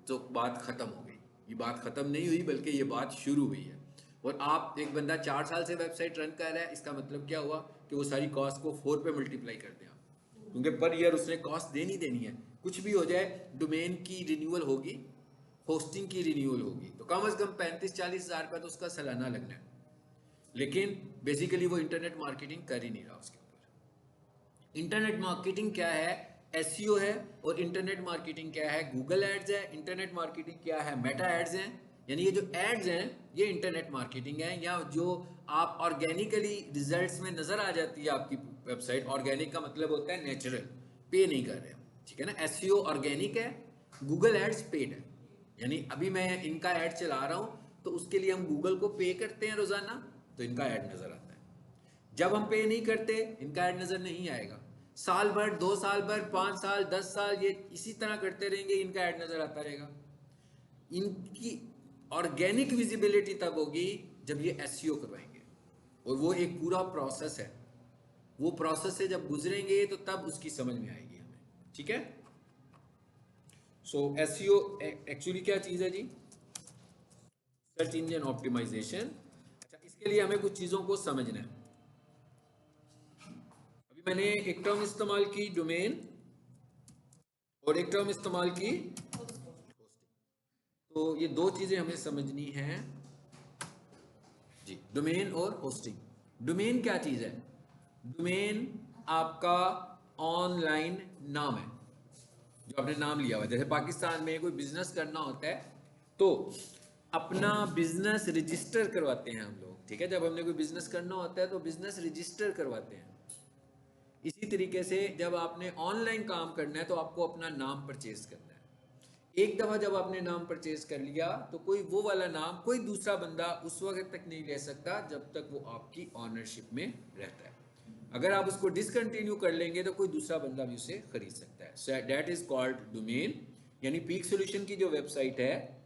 तो बात ख़त्म हो गई। ये बात ख़त्म नहीं हुई बल्कि ये बात शुरू हुई है। और आप एक बंदा 4 साल से वेबसाइट रन कर रहा है, इसका मतलब क्या हुआ कि वो सारी कॉस्ट को 4 पे मल्टीप्लाई कर दें आप, क्योंकि पर ईयर उसने कॉस्ट देनी है। कुछ भी हो जाए, डोमेन की रिन्यूअल होगी, होस्टिंग की रिन्यूअल होगी, तो कम से कम 35-40 हज़ार का तो उसका सालाना लगना है। लेकिन बेसिकली वो इंटरनेट मार्केटिंग कर ही नहीं रहा उसके ऊपर। इंटरनेट मार्केटिंग क्या है? एसईओ है। और इंटरनेट मार्केटिंग क्या है? गूगल एड्स है। इंटरनेट मार्केटिंग क्या है? मेटा एड्स हैं। यानी ये जो एड्स हैं ये इंटरनेट मार्केटिंग है, या जो आप ऑर्गेनिकली रिजल्ट्स में नजर आ जाती है आपकी वेबसाइट। ऑर्गेनिक का मतलब होता है नेचुरल, पे नहीं कर रहे हो, ठीक है ना। एसईओ ऑर्गेनिक है, गूगल एड्स पेड है। यानी अभी मैं इनका ऐड चला रहा हूं तो उसके लिए हम गूगल को पे करते हैं रोजाना, तो इनका ऐड नजर आता है। जब हम पे नहीं करते, इनका ऐड नजर नहीं आएगा। साल भर, 2 साल भर, 5 साल, 10 साल ये इसी तरह करते रहेंगे, इनका ऐड नजर आता रहेगा। इनकी ऑर्गेनिक विजिबिलिटी तब होगी जब ये एसईओ करवाएंगे, और वो एक पूरा प्रोसेस है। वो प्रोसेस से जब गुजरेंगे तो तब उसकी समझ में आएगी हमें, ठीक है। सो एसईओ एक्चुअली क्या चीज है जी? Search engine optimisation. अच्छा, इसके लिए हमें कुछ चीजों को समझना है। अभी मैंने एक टर्म इस्तेमाल की डोमेन, और एक टर्म इस्तेमाल की होस्टिंग। तो ये दो चीजें हमें समझनी हैं जी, डोमेन और होस्टिंग। डोमेन क्या चीज है? डोमेन आपका ऑनलाइन नाम है, जो आपने नाम लिया हुआ है। जैसे पाकिस्तान में कोई बिजनेस करना होता है तो अपना बिजनेस रजिस्टर करवाते हैं हम लोग, ठीक है। जब हमने कोई बिजनेस करना होता है तो बिजनेस रजिस्टर करवाते हैं। इसी तरीके से जब आपने ऑनलाइन काम करना है तो आपको अपना नाम परचेज करना है। एक दफ़ा जब आपने नाम परचेज कर लिया तो कोई वो वाला नाम कोई दूसरा बंदा उस वक्त तक नहीं ले सकता जब तक वो आपकी ऑनरशिप में रहता है। अगर आप उसको डिसकंटिन्यू कर लेंगे तो कोई दूसरा बंदा भी उसे खरीद सकता है। So that is called domain. यानी पीक सोल्यूशन की जो वेबसाइट है,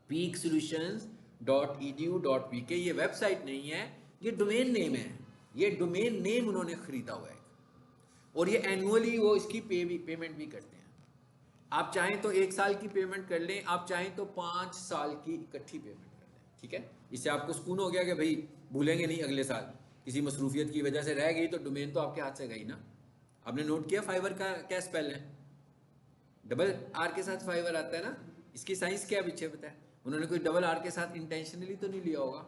peaksolutions.edu.pk, ये वेबसाइट नहीं है, ये डोमेन नेम है। ये डोमेन नेम उन्होंने खरीदा हुआ है, और ये एनुअली वो इसकी पेमेंट भी करते हैं। आप चाहें तो 1 साल की पेमेंट कर लें, आप चाहें तो 5 साल की इकट्ठी पेमेंट कर लें, ठीक है। इससे आपको सुकून हो गया कि भाई भूलेंगे नहीं अगले साल। किसी मसरूफियत की वजह से रह गई तो डोमेन तो आपके हाथ से गई ना। आपने नोट किया फाइवर का क्या स्पेल है? डबल आर के साथ फाइवर आता है ना। इसकी साइंस क्या पीछे पता है? उन्होंने कोई डबल आर के साथ इंटेंशनली तो नहीं लिया होगा।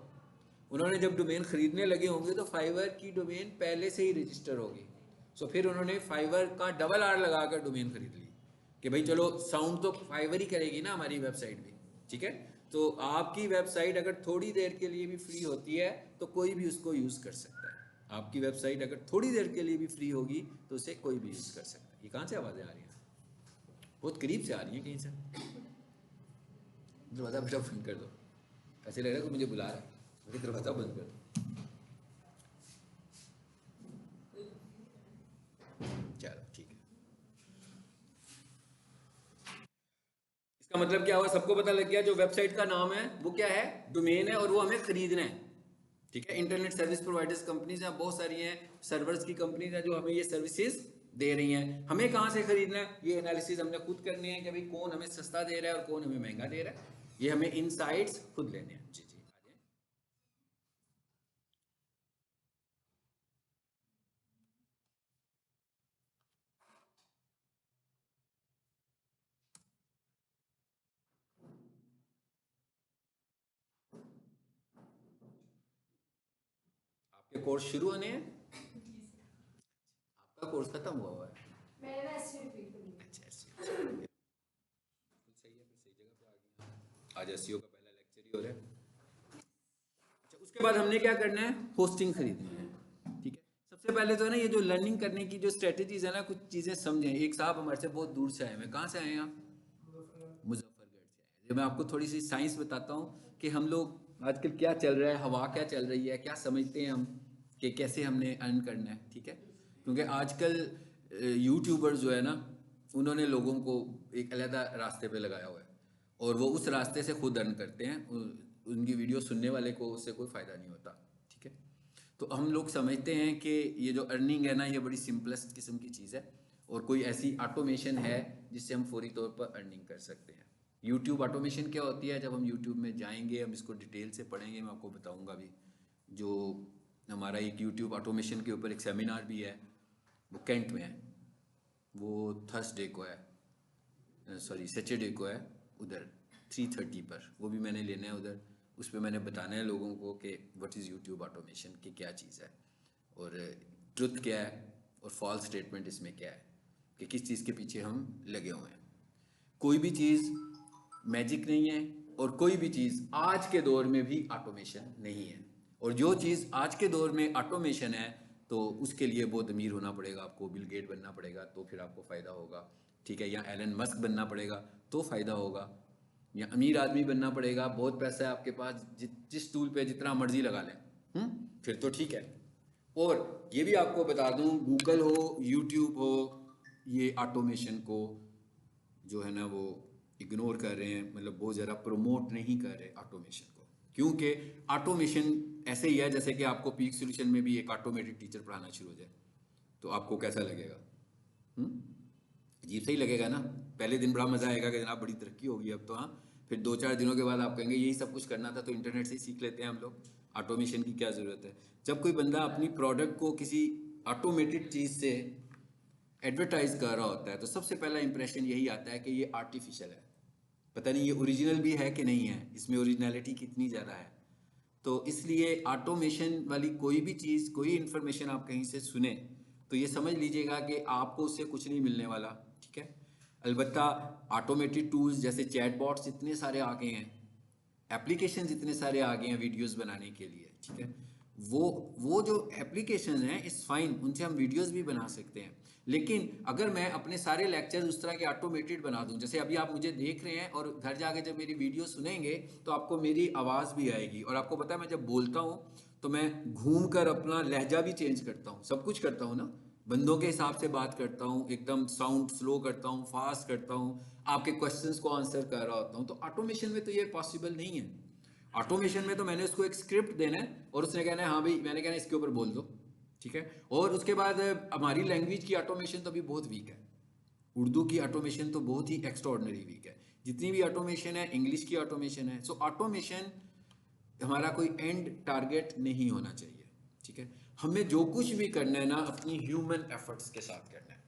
उन्होंने जब डोमेन खरीदने लगे होंगे तो फाइवर की डोमेन पहले से ही रजिस्टर होगी। सो फिर उन्होंने फाइवर का डबल आर लगाकर डोमेन खरीद ली कि भाई चलो साउंड तो फाइवर ही करेगी ना हमारी वेबसाइट भी, ठीक है। तो आपकी वेबसाइट अगर थोड़ी देर के लिए भी फ्री होती है तो कोई भी उसको यूज़ कर सकता है। आपकी वेबसाइट अगर थोड़ी देर के लिए भी फ्री होगी तो उसे कोई भी यूज़ कर सकता है। ये कहाँ से आवाज़ें आ रही हैं? बहुत करीब से आ रही हैं कहीं से। दरवाज़ा बेटा बंद कर दो, ऐसे लग रहा है कोई मुझे बुला रहा है। मुझे दरवाज़ा बंद कर दो। चलो ठीक है। इसका मतलब क्या हुआ? सबको पता लग गया जो वेबसाइट का नाम है वो क्या है? डोमेन है, और वो हमें खरीदना है, ठीक है। इंटरनेट सर्विस प्रोवाइडर्स कंपनीज हैं, बहुत सारी हैं। सर्वर्स की कंपनीज हैं जो हमें ये सर्विसेज दे रही हैं। हमें कहाँ से खरीदना है ये एनालिसिस हमने खुद करनी है कि भाई कौन हमें सस्ता दे रहा है और कौन हमें महंगा दे रहा है। ये हमें इनसाइट्स खुद लेने हैं। जी जी, आ जाए। आपके कोर्स शुरू होने हैं? आपका कोर्स खत्म हुआ हुआ है? अच्छा, SEO बिल्कुल सही है, फिर सही जगह पे आ गई। आज एसईओ का पहला लेक्चर ही हो रहा है। अच्छा, उसके बाद हमने क्या करना है? होस्टिंग खरीदनी है, ठीक है। सबसे पहले तो है ना, ये जो लर्निंग करने की जो स्ट्रेटेजीज है ना, कुछ चीज़ें समझें। एक साहब हमारे से बहुत दूर से आए हैं। कहाँ से आए हैं आप? मुजफ्फरगढ़ से आए हैं। मैं आपको थोड़ी सी साइंस बताता हूँ कि हम लोग आजकल क्या चल रहा है, हवा क्या चल रही है, क्या समझते हैं हम कि कैसे हमने अर्न करना है, ठीक है। क्योंकि आजकल यूट्यूबर्स जो है ना, उन्होंने लोगों को एक अलग रास्ते पे लगाया हुआ है, और वो उस रास्ते से खुद अर्न करते हैं। उनकी वीडियो सुनने वाले को उससे कोई फ़ायदा नहीं होता, ठीक है। तो हम लोग समझते हैं कि ये जो अर्निंग है ना, ये बड़ी सिंपलेस्ट किस्म की चीज़ है, और कोई ऐसी ऑटोमेशन है जिससे हम फौरी तौर पर अर्निंग कर सकते हैं। यूट्यूब ऑटोमेशन क्या होती है? जब हम यूट्यूब में जाएंगे, हम इसको डिटेल से पढ़ेंगे, मैं आपको बताऊंगा भी। जो हमारा एक यूट्यूब ऑटोमेशन के ऊपर एक सेमिनार भी है, वो कैंट में है, वो थर्सडे को है, सॉरी सैटरडे को है, उधर 3:30 पर, वो भी मैंने लेना है उधर। उस पर मैंने बताना है लोगों को कि व्हाट इज़ यूट्यूब ऑटोमेशन, की क्या चीज़ है, और ट्रुथ क्या है, और फॉल्स स्टेटमेंट इसमें क्या है, कि किस चीज़ के पीछे हम लगे हुए हैं। कोई भी चीज़ मैजिक नहीं है, और कोई भी चीज़ आज के दौर में भी ऑटोमेशन नहीं है। और जो चीज़ आज के दौर में ऑटोमेशन है, तो उसके लिए बहुत अमीर होना पड़ेगा आपको, बिल गेट बनना पड़ेगा तो फिर आपको फ़ायदा होगा, ठीक है, या एलन मस्क बनना पड़ेगा तो फ़ायदा होगा, या अमीर आदमी बनना पड़ेगा, बहुत पैसा है आपके पास, जिस टूल पे जितना मर्जी लगा लें, फिर तो ठीक है। और ये भी आपको बता दूं, गूगल हो, यूट्यूब हो, ये ऑटोमेशन को जो है ना वो इग्नोर कर रहे हैं, मतलब बहुत ज़्यादा प्रमोट नहीं कर रहे ऑटोमेशन को, क्योंकि ऑटोमेशन ऐसे ही है जैसे कि आपको पीक सॉल्यूशन में भी एक ऑटोमेटेड टीचर पढ़ाना शुरू हो जाए, तो आपको कैसा लगेगा? अजीब सही लगेगा ना। पहले दिन बड़ा मज़ा आएगा कि जनाब बड़ी तरक्की होगी अब तो, हाँ। फिर 2-4 दिनों के बाद आप कहेंगे यही सब कुछ करना था तो इंटरनेट से ही सीख लेते हैं हम लोग, ऑटोमेशन की क्या ज़रूरत है। जब कोई बंदा अपनी प्रोडक्ट को किसी ऑटोमेटेड चीज़ से एडवर्टाइज कर रहा होता है, तो सबसे पहला इंप्रेशन यही आता है कि ये आर्टिफिशियल है, पता नहीं ये ओरिजिनल भी है कि नहीं है, इसमें ओरिजिनलिटी कितनी ज़्यादा है। तो इसलिए ऑटोमेशन वाली कोई भी चीज़, कोई इन्फॉर्मेशन आप कहीं से सुने, तो ये समझ लीजिएगा कि आपको उससे कुछ नहीं मिलने वाला, ठीक है। अलबत्ता ऑटोमेटेड टूल्स जैसे चैटबॉट्स इतने सारे आ गए हैं, एप्लीकेशंस इतने सारे आ गए हैं वीडियोस बनाने के लिए, ठीक है। वो जो एप्लीकेशन हैं इस फाइन, उनसे हम वीडियोस भी बना सकते हैं। लेकिन अगर मैं अपने सारे लेक्चर्स उस तरह के ऑटोमेटेड बना दूं, जैसे अभी आप मुझे देख रहे हैं और घर जाके जब मेरी वीडियो सुनेंगे तो आपको मेरी आवाज़ भी आएगी, और आपको पता है मैं जब बोलता हूँ तो मैं घूम कर अपना लहजा भी चेंज करता हूँ, सब कुछ करता हूँ ना, बंदों के हिसाब से बात करता हूँ, एकदम साउंड स्लो करता हूँ, फास्ट करता हूँ, आपके क्वेश्चंस को आंसर कर रहा होता हूँ। तो ऑटोमेशन में तो ये पॉसिबल नहीं है। ऑटोमेशन में तो मैंने उसको एक स्क्रिप्ट देना है और उसने कहना है हाँ भाई, मैंने कहना है इसके ऊपर बोल दो, ठीक है। और उसके बाद हमारी लैंग्वेज की ऑटोमेशन तो अभी बहुत वीक है, उर्दू की ऑटोमेशन तो बहुत ही एक्स्ट्रॉर्डनरी वीक है, जितनी भी ऑटोमेशन है इंग्लिश की ऑटोमेशन है। सो ऑटोमेशन हमारा कोई एंड टारगेट नहीं होना चाहिए, ठीक है। हमें जो कुछ भी करना है ना, अपनी ह्यूमन एफर्ट्स के साथ करना है।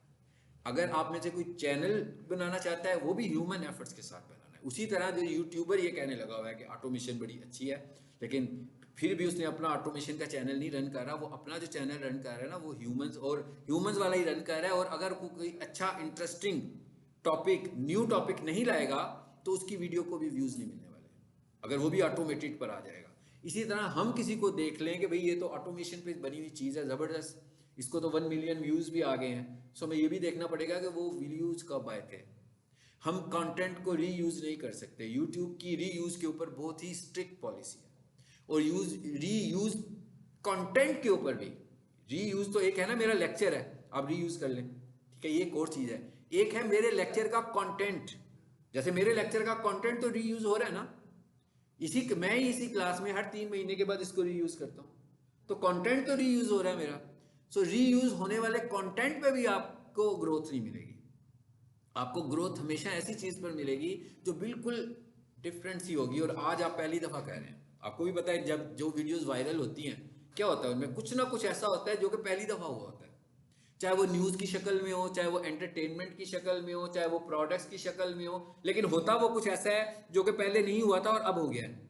अगर आप में से कोई चैनल बनाना चाहता है, वो भी ह्यूमन एफर्ट्स के साथ बनाना है। उसी तरह जो यूट्यूबर ये कहने लगा हुआ है कि ऑटोमेशन बड़ी अच्छी है, लेकिन फिर भी उसने अपना ऑटोमेशन का चैनल नहीं रन कर रहा, वो अपना जो चैनल रन कर रहा है ना वो ह्यूमंस वाला ही रन कर रहा है। और अगर कोई अच्छा इंटरेस्टिंग टॉपिक, न्यू टॉपिक नहीं लाएगा तो उसकी वीडियो को भी व्यूज़ नहीं मिलने वाले, अगर वो भी ऑटोमेटेड पर आ जाएगा। इसी तरह हम किसी को देख लें कि भाई ये तो ऑटोमेशन पे बनी हुई चीज़ है ज़बरदस्त, इसको तो 1 मिलियन व्यूज़ भी आ गए हैं, सो हमें ये भी देखना पड़ेगा कि वो व्यूज़ कब आए थे। हम कंटेंट को रीयूज़ नहीं कर सकते, यूट्यूब की रीयूज़ के ऊपर बहुत ही स्ट्रिक्ट पॉलिसी है। और रीयूज़ कंटेंट के ऊपर भी, रीयूज़ तो एक है ना, मेरा लेक्चर है आप रीयूज़ कर लें, ठीक है, ये एक और चीज़ है। एक है मेरे लेक्चर का कंटेंट, जैसे मेरे लेक्चर का कंटेंट तो रीयूज़ हो रहा है ना, मैं ही इसी क्लास में हर 3 महीने के बाद इसको रीयूज करता हूँ, तो कंटेंट तो रीयूज हो रहा है मेरा। सो रीयूज होने वाले कंटेंट पे भी आपको ग्रोथ नहीं मिलेगी। आपको ग्रोथ हमेशा ऐसी चीज पर मिलेगी जो बिल्कुल डिफरेंट सी होगी। और आज आप पहली दफा कह रहे हैं, आपको भी पता है जब जो वीडियोस वायरल होती हैं क्या होता है, उनमें कुछ ना कुछ ऐसा होता है जो कि पहली दफा हुआ होता है, चाहे वो न्यूज़ की शक्ल में हो, चाहे वो एंटरटेनमेंट की शक्ल में हो, चाहे वो प्रोडक्ट्स की शक्ल में हो, लेकिन होता वो कुछ ऐसा है जो कि पहले नहीं हुआ था और अब हो गया है,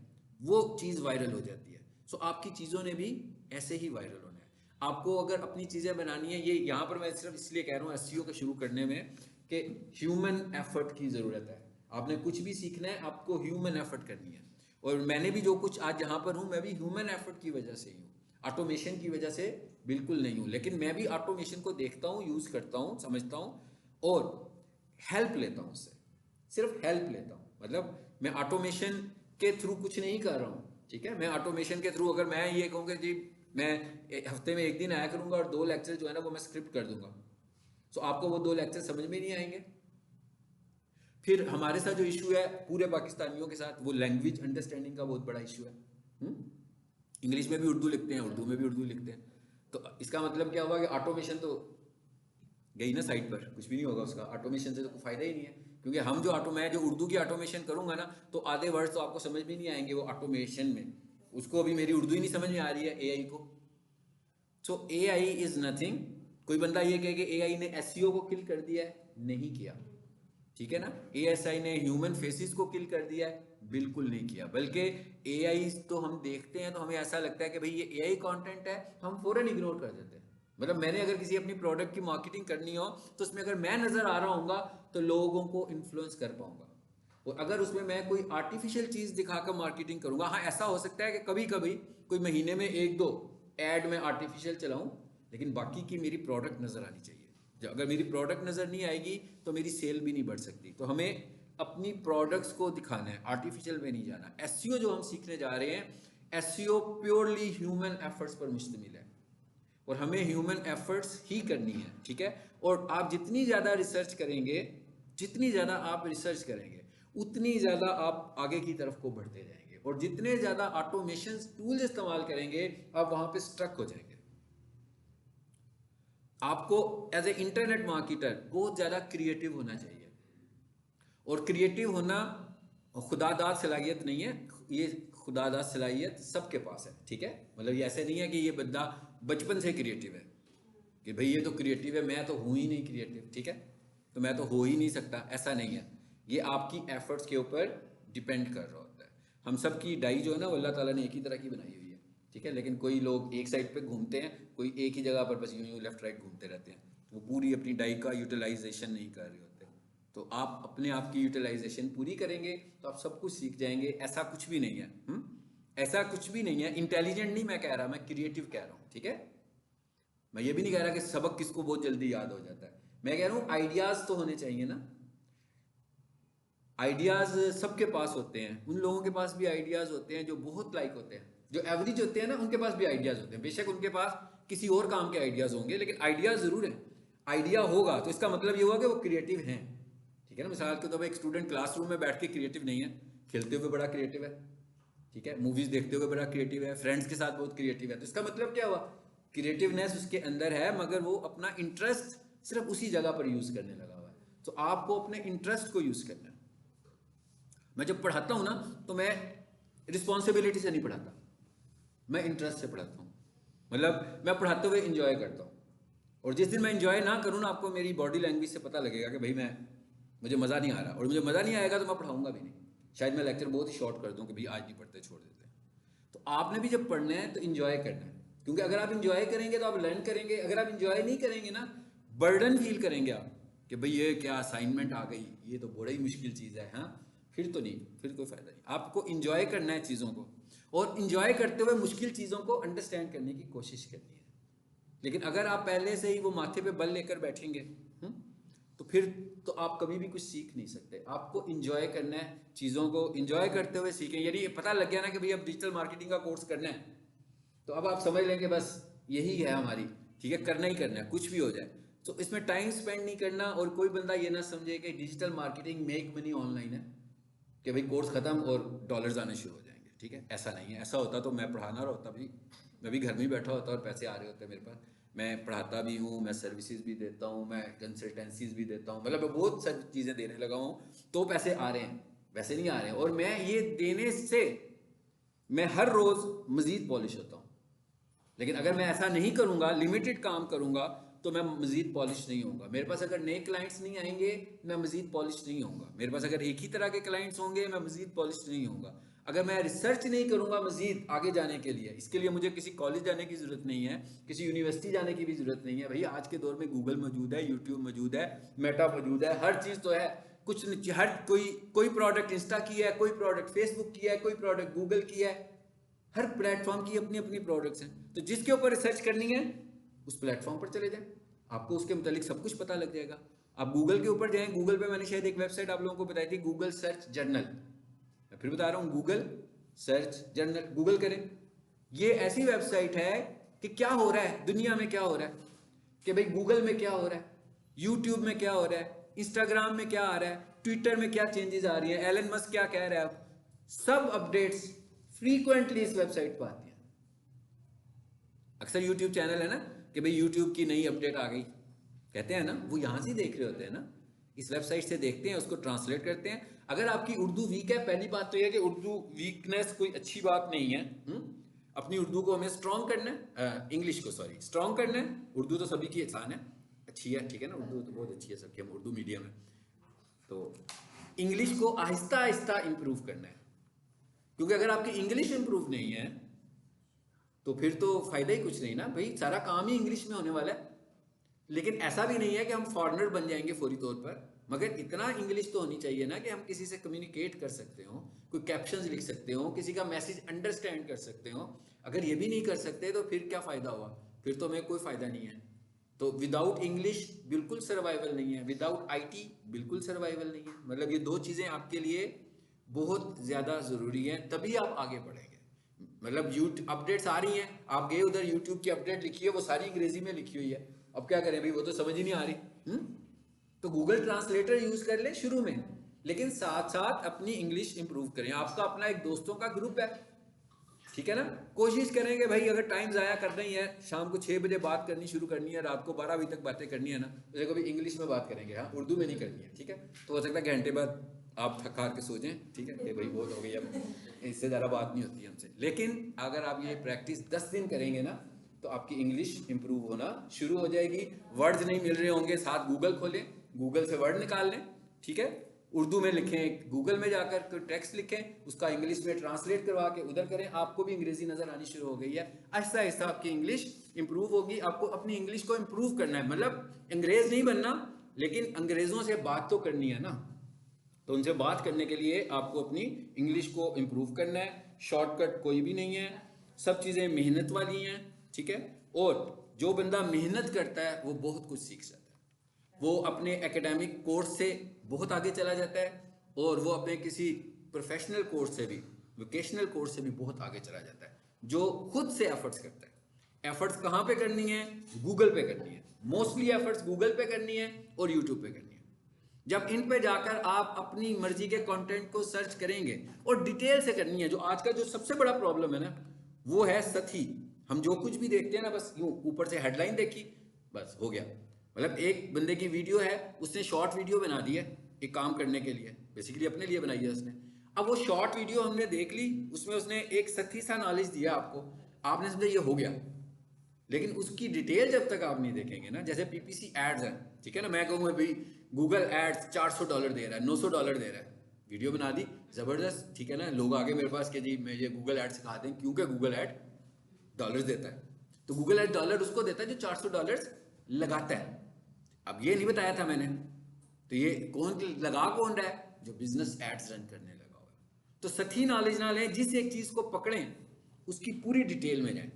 वो चीज़ वायरल हो जाती है। सो आपकी चीज़ों ने भी ऐसे ही वायरल होना है। आपको अगर अपनी चीज़ें बनानी है, ये यहाँ पर मैं सिर्फ इसलिए कह रहा हूँ एसईओ को शुरू करने में कि ह्यूमन एफर्ट की ज़रूरत है। आपने कुछ भी सीखना है, आपको ह्यूमन एफर्ट करनी है। और मैंने भी जो कुछ आज जहाँ पर हूँ, मैं भी ह्यूमन एफर्ट की वजह से ही हूँ, ऑटोमेशन की वजह से बिल्कुल नहीं हूँ। लेकिन मैं भी ऑटोमेशन को देखता हूँ, यूज़ करता हूँ, समझता हूँ और हेल्प लेता हूँ उससे, सिर्फ हेल्प लेता हूँ। मतलब मैं ऑटोमेशन के थ्रू कुछ नहीं कर रहा हूँ, ठीक है। मैं ऑटोमेशन के थ्रू, अगर मैं ये कहूँगा जी मैं हफ्ते में 1 दिन आया करूँगा और 2 लेक्चर जो है ना वो मैं स्क्रिप्ट कर दूंगा, तो आपको वो 2 लेक्चर समझ में नहीं आएंगे। फिर हमारे साथ जो इशू है पूरे पाकिस्तानियों के साथ, वो लैंग्वेज अंडरस्टैंडिंग का बहुत बड़ा इशू है। इंग्लिश में भी उर्दू लिखते हैं, उर्दू में भी उर्दू लिखते हैं, तो इसका मतलब क्या हुआ कि ऑटोमेशन तो गई ना साइड पर, कुछ भी नहीं होगा उसका, ऑटोमेशन से तो कोई फायदा ही नहीं है। क्योंकि मैं जो उर्दू की ऑटोमेशन करूंगा ना, तो आधे वर्ड्स तो आपको समझ में नहीं आएंगे वो ऑटोमेशन में, उसको अभी मेरी उर्दू ही नहीं समझ में आ रही है एआई को। सो एआई इज नथिंग। कोई बंदा ये कहे कि एआई ने एसईओ को किल कर दिया है, नहीं किया, ठीक है ना। एएसआई ने ह्यूमन फेसेस को किल कर दिया है, बिल्कुल नहीं किया। बल्कि एआई तो हम देखते हैं तो हमें ऐसा लगता है कि भाई ये एआई कंटेंट है, हम फौरन इग्नोर कर देते हैं। मतलब मैंने अगर किसी अपनी प्रोडक्ट की मार्केटिंग करनी हो तो उसमें अगर मैं नजर आ रहा हूँगा तो लोगों को इन्फ्लुएंस कर पाऊंगा। और अगर उसमें मैं कोई आर्टिफिशियल चीज दिखाकर मार्केटिंग करूंगा, हाँ ऐसा हो सकता है कि कभी कभी कोई महीने में 1-2 एड में आर्टिफिशियल चलाऊं, लेकिन बाकी की मेरी प्रोडक्ट नजर आनी चाहिए। जब अगर मेरी प्रोडक्ट नजर नहीं आएगी तो मेरी सेल भी नहीं बढ़ सकती। तो हमें अपनी प्रोडक्ट्स को दिखाना है, आर्टिफिशियल में नहीं जाना। एसईओ जो हम सीखने जा रहे हैं, एसईओ प्योरली ह्यूमन एफर्ट्स पर मुश्तमिल है और हमें ह्यूमन एफर्ट्स ही करनी है, ठीक है। और आप जितनी ज़्यादा रिसर्च करेंगे, जितनी ज़्यादा आप रिसर्च करेंगे, उतनी ज़्यादा आप आगे की तरफ को बढ़ते जाएंगे। और जितने ज़्यादा ऑटोमेशन टूल्स इस्तेमाल करेंगे, आप वहाँ पे स्ट्रक हो जाएंगे। आपको एज ए इंटरनेट मार्केटर बहुत ज़्यादा क्रिएटिव होना चाहिए। और क्रिएटिव होना खुदादाद सलाहियत नहीं है, ये खुदादाद सलाहियत सबके पास है, ठीक है। मतलब ये ऐसे नहीं है कि ये बंदा बचपन से क्रिएटिव है कि भाई ये तो क्रिएटिव है, मैं तो हूँ ही नहीं क्रिएटिव, ठीक है, तो मैं तो हो ही नहीं सकता, ऐसा नहीं है। ये आपकी एफर्ट्स के ऊपर डिपेंड कर रहा होता है। हम सब की डाई जो है ना, वो अल्लाह ताला ने एक ही तरह की बनाई हुई है, ठीक है। लेकिन कोई लोग एक साइड पे घूमते हैं, कोई एक ही जगह पर बस यूं लेफ्ट राइट घूमते रहते हैं, वो पूरी अपनी डाई का यूटिलाइजेशन नहीं कर रहे होते। तो आप अपने आप की यूटिलाइजेशन पूरी करेंगे तो आप सब कुछ सीख जाएंगे। ऐसा कुछ भी नहीं है, ऐसा कुछ भी नहीं है। इंटेलिजेंट नहीं मैं कह रहा, मैं क्रिएटिव कह रहा हूँ, ठीक है। मैं ये भी नहीं कह रहा कि सबक किसको बहुत जल्दी याद हो जाता है। मैं कह रहा हूँ आइडियाज तो होने चाहिए ना। आइडियाज सबके पास होते हैं, उन लोगों के पास भी आइडियाज होते हैं जो बहुत लाइक होते हैं, जो एवरेज होते हैं ना, उनके पास भी आइडियाज होते हैं। बेशक उनके पास किसी और काम के आइडियाज होंगे, लेकिन आइडियाज जरूर है। आइडिया होगा तो इसका मतलब ये हुआ कि वो क्रिएटिव हैं, ठीक है ना। मिसाल के तौर पर एक स्टूडेंट क्लासरूम में बैठ के क्रिएटिव नहीं है, खेलते हुए बड़ा क्रिएटिव है, ठीक है, मूवीज देखते हुए बड़ा क्रिएटिव है, फ्रेंड्स के साथ बहुत क्रिएटिव है। तो इसका मतलब क्या हुआ, क्रिएटिवनेस उसके अंदर है, मगर वो अपना इंटरेस्ट सिर्फ उसी जगह पर यूज करने लगा हुआ है। तो आपको अपने इंटरेस्ट को यूज करना है। मैं जब पढ़ाता हूं ना, तो मैं रिस्पॉन्सिबिलिटी से नहीं पढ़ाता, मैं इंटरेस्ट से पढ़ाता हूँ। मतलब मैं पढ़ाते हुए इंजॉय करता हूँ। और जिस दिन मैं इंजॉय ना करूँ ना, आपको मेरी बॉडी लैंग्वेज से पता लगेगा कि भाई मुझे मज़ा नहीं आ रहा। और मुझे मज़ा नहीं आएगा तो मैं पढ़ाऊंगा भी नहीं। शायद मैं लेक्चर बहुत ही शॉर्ट कर दूँ कि भाई आज नहीं पढ़ते, छोड़ देते हैं। तो आपने भी जब पढ़ना है तो इंजॉय करना है, क्योंकि अगर आप इंजॉय करेंगे तो आप लर्न करेंगे। अगर आप इंजॉय नहीं करेंगे ना, बर्डन फील करेंगे आप कि भाई ये क्या असाइनमेंट आ गई, ये तो बड़ी मुश्किल चीज़ है, हाँ, फिर तो नहीं, फिर कोई फायदा नहीं। आपको इंजॉय करना है चीज़ों को, और इंजॉय करते हुए मुश्किल चीज़ों को अंडरस्टैंड करने की कोशिश करनी है। लेकिन अगर आप पहले से ही वो माथे पे बल लेकर बैठेंगे, तो फिर तो आप कभी भी कुछ सीख नहीं सकते। आपको इंजॉय करना है, चीज़ों को इंजॉय करते हुए सीखें। यदि ये पता लग गया ना कि भाई अब डिजिटल मार्केटिंग का कोर्स करना है, तो अब आप समझ लेंगे बस यही है हमारी, ठीक है, करना ही करना है, कुछ भी हो जाए। तो इसमें टाइम स्पेंड नहीं करना। और कोई बंदा ये ना समझे कि digital marketing make money online है, कि भाई कोर्स खत्म और डॉलर्स आने शुरू हो जाएंगे, ठीक है, ऐसा नहीं है। ऐसा होता तो मैं पढ़ाना रहा होता भी, मैं भी घर में ही बैठा होता और पैसे आ रहे होते मेरे पास। मैं पढ़ाता भी हूँ, मैं सर्विसेज भी देता हूँ, मैं कंसल्टेंसीज भी देता हूँ, मतलब मैं बहुत सारी चीज़ें देने लगा हूँ, तो पैसे आ रहे हैं, वैसे नहीं आ रहे हैं। और मैं ये देने से मैं हर रोज़ मज़ीद पॉलिश होता हूँ। लेकिन अगर मैं ऐसा नहीं करूँगा, लिमिटेड काम करूँगा, तो मैं मज़ीद पॉलिश नहीं होऊंगा। मेरे पास अगर नए क्लाइंट्स नहीं आएंगे, मैं मज़ीद पॉलिश नहीं होऊंगा। मेरे पास अगर एक ही तरह के क्लाइंट्स होंगे, मैं मज़ीद पॉलिश नहीं होऊंगा। अगर मैं रिसर्च नहीं करूँगा मज़ीद आगे जाने के लिए, इसके लिए मुझे किसी कॉलेज जाने की ज़रूरत नहीं है, किसी यूनिवर्सिटी जाने की भी ज़रूरत नहीं है। भैया आज के दौर में गूगल मौजूद है, यूट्यूब मौजूद है, मेटा मौजूद है, हर चीज़ तो है। कुछ हर कोई प्रोडक्ट इंस्टा की है, कोई प्रोडक्ट फेसबुक की है, कोई प्रोडक्ट गूगल की है। हर प्लेटफॉर्म की अपनी अपनी प्रोडक्ट्स हैं। तो जिसके ऊपर रिसर्च करनी है उस प्लेटफॉर्म पर चले जाएं, आपको उसके मुतालिक सब कुछ पता लग जाएगा। आप गूगल के ऊपर जाएं, गूगल पे मैंने शायद एक वेबसाइट आप लोगों को बताई थी, गूगल सर्च जर्नल। मैं फिर बता रहा हूँ, गूगल सर्च जर्नल, गूगल करें। ये ऐसी वेबसाइट है कि क्या हो रहा है दुनिया में, क्या हो रहा है, कि भाई गूगल में क्या हो रहा है, यूट्यूब में क्या हो रहा है, इंस्टाग्राम में क्या आ रहा है, ट्विटर में क्या चेंजेस आ रही है, एलन मस्क क्या कह रहा है, सब अपडेट्स फ्रीक्वेंटली इस वेबसाइट पर आती है। अक्सर यूट्यूब चैनल है ना कि भाई यूट्यूब की नई अपडेट आ गई, कहते हैं ना, वो यहां से देख रहे होते हैं ना। इस वेबसाइट से देखते हैं, उसको ट्रांसलेट करते हैं। अगर आपकी उर्दू वीक है, पहली बात तो यह है कि उर्दू वीकनेस कोई अच्छी बात नहीं है। अपनी उर्दू को हमें स्ट्रॉन्ग करना है, इंग्लिश को सॉरी स्ट्रॉन्ग करना है। उर्दू तो सभी की आसान है, अच्छी है, ठीक है ना, उर्दू तो बहुत अच्छी है सबकी, हम उर्दू मीडियम है। तो इंग्लिश को आहिस्ता आहिस्ता इंप्रूव करना है, क्योंकि अगर आपकी इंग्लिश इंप्रूव नहीं है तो फिर तो फायदा ही कुछ नहीं ना भाई, सारा काम ही इंग्लिश में होने वाला है। लेकिन ऐसा भी नहीं है कि हम फॉरेनर बन जाएंगे फौरी तौर पर, मगर इतना इंग्लिश तो होनी चाहिए ना कि हम किसी से कम्युनिकेट कर सकते हो, कोई कैप्शंस लिख सकते हो, किसी का मैसेज अंडरस्टैंड कर सकते हो। अगर ये भी नहीं कर सकते तो फिर क्या फ़ायदा हुआ, फिर तो हमें कोई फ़ायदा नहीं है। तो विदाउट इंग्लिश बिल्कुल सर्वाइवल नहीं है, विदाउट आईटी बिल्कुल सर्वाइवल नहीं है। मतलब ये दो चीज़ें आपके लिए बहुत ज़्यादा ज़रूरी हैं, तभी आप आगे बढ़ेंगे। मतलब यूट्यूब अपडेट्स आ रही हैं, आप गए उधर यूट्यूब की अपडेट लिखी है, वो सारी अंग्रेजी में लिखी हुई है, अब क्या करें भाई, वो तो समझ ही नहीं आ रही। तो गूगल ट्रांसलेटर यूज कर ले शुरू में, लेकिन साथ साथ अपनी इंग्लिश इंप्रूव करें। आपका अपना एक दोस्तों का ग्रुप है, ठीक है ना, कोशिश करेंगे भाई, अगर टाइम ज़ाया करना ही है, शाम को 6 बजे बात करनी शुरू करनी है, रात को 12 बजे तक बातें करनी है ना, तो देखो भाई इंग्लिश में बात करेंगे, हाँ, उर्दू में नहीं करनी है, ठीक है। तो हो सकता है घंटे बाद आप थक हार के सो जाएं, ठीक है, कि भाई बहुत हो गई, अब इससे ज़्यादा बात नहीं होती हमसे। लेकिन अगर आप ये प्रैक्टिस 10 दिन करेंगे ना, तो आपकी इंग्लिश इंप्रूव होना शुरू हो जाएगी। वर्ड्स नहीं मिल रहे होंगे, साथ गूगल खोलें, गूगल से वर्ड निकाल लें, ठीक है, उर्दू में लिखें, गूगल में जाकर कोई टेक्स्ट लिखें, उसका इंग्लिश में ट्रांसलेट करवा के उधर करें, आपको भी अंग्रेजी नजर आनी शुरू हो गई है। आहिस्ता आहिस्ता आपकी इंग्लिश इंप्रूव होगी। आपको अपनी इंग्लिश को इंप्रूव करना है, मतलब अंग्रेज नहीं बनना, लेकिन अंग्रेजों से बात तो करनी है ना। तो उनसे बात करने के लिए आपको अपनी इंग्लिश को इंप्रूव करना है। शॉर्टकट कोई भी नहीं है, सब चीज़ें मेहनत वाली हैं, ठीक है। और जो बंदा मेहनत करता है वो बहुत कुछ सीख जाता है, वो अपने एकेडमिक कोर्स से बहुत आगे चला जाता है, और वो अपने किसी प्रोफेशनल कोर्स से भी, वोकेशनल कोर्स से भी बहुत आगे चला जाता है, जो खुद से एफर्ट्स करता है। एफर्ट्स कहाँ पे करनी है, गूगल पे करनी है, मोस्टली एफर्ट्स गूगल पे करनी है और यूट्यूब पे करनी है। जब इन पे जाकर आप अपनी मर्जी के कंटेंट को सर्च करेंगे, और डिटेल से करनी है। जो आज का जो सबसे बड़ा प्रॉब्लम है ना, वो है सथी। हम जो कुछ भी देखते हैं ना, बस यूं ऊपर से हेडलाइन देखी, बस हो गया। मतलब एक बंदे की वीडियो है, उसने शॉर्ट वीडियो बना दी है एक काम करने के लिए, बेसिकली अपने लिए बनाई है उसने। अब वो शॉर्ट वीडियो हमने देख ली, उसमें उसने एक सथी सा नॉलेज दिया आपको, आपने समझा ये हो गया, लेकिन उसकी डिटेल जब तक आप नहीं देखेंगे ना, जैसे पीपीसी एड्स हैं, ठीक है ना, मैं कहूँगा भाई गूगल एड्स $400 दे रहा है, $900 दे रहा है, वीडियो बना दी, ज़बरदस्त, ठीक है ना, लोग आगे मेरे पास कि जी मुझे गूगल एड सिखा दें, क्योंकि गूगल एड डॉलर्स देता है। तो गूगल एड डॉलर उसको देता है जो $400 लगाता है। अब ये नहीं बताया था मैंने, तो ये कौन लगा कौन रहा है, जो बिजनेस एड्स रन करने लगा हुआ है। तो सही नॉलेज ना लें, जिस एक चीज़ को पकड़ें उसकी पूरी डिटेल में जाएं।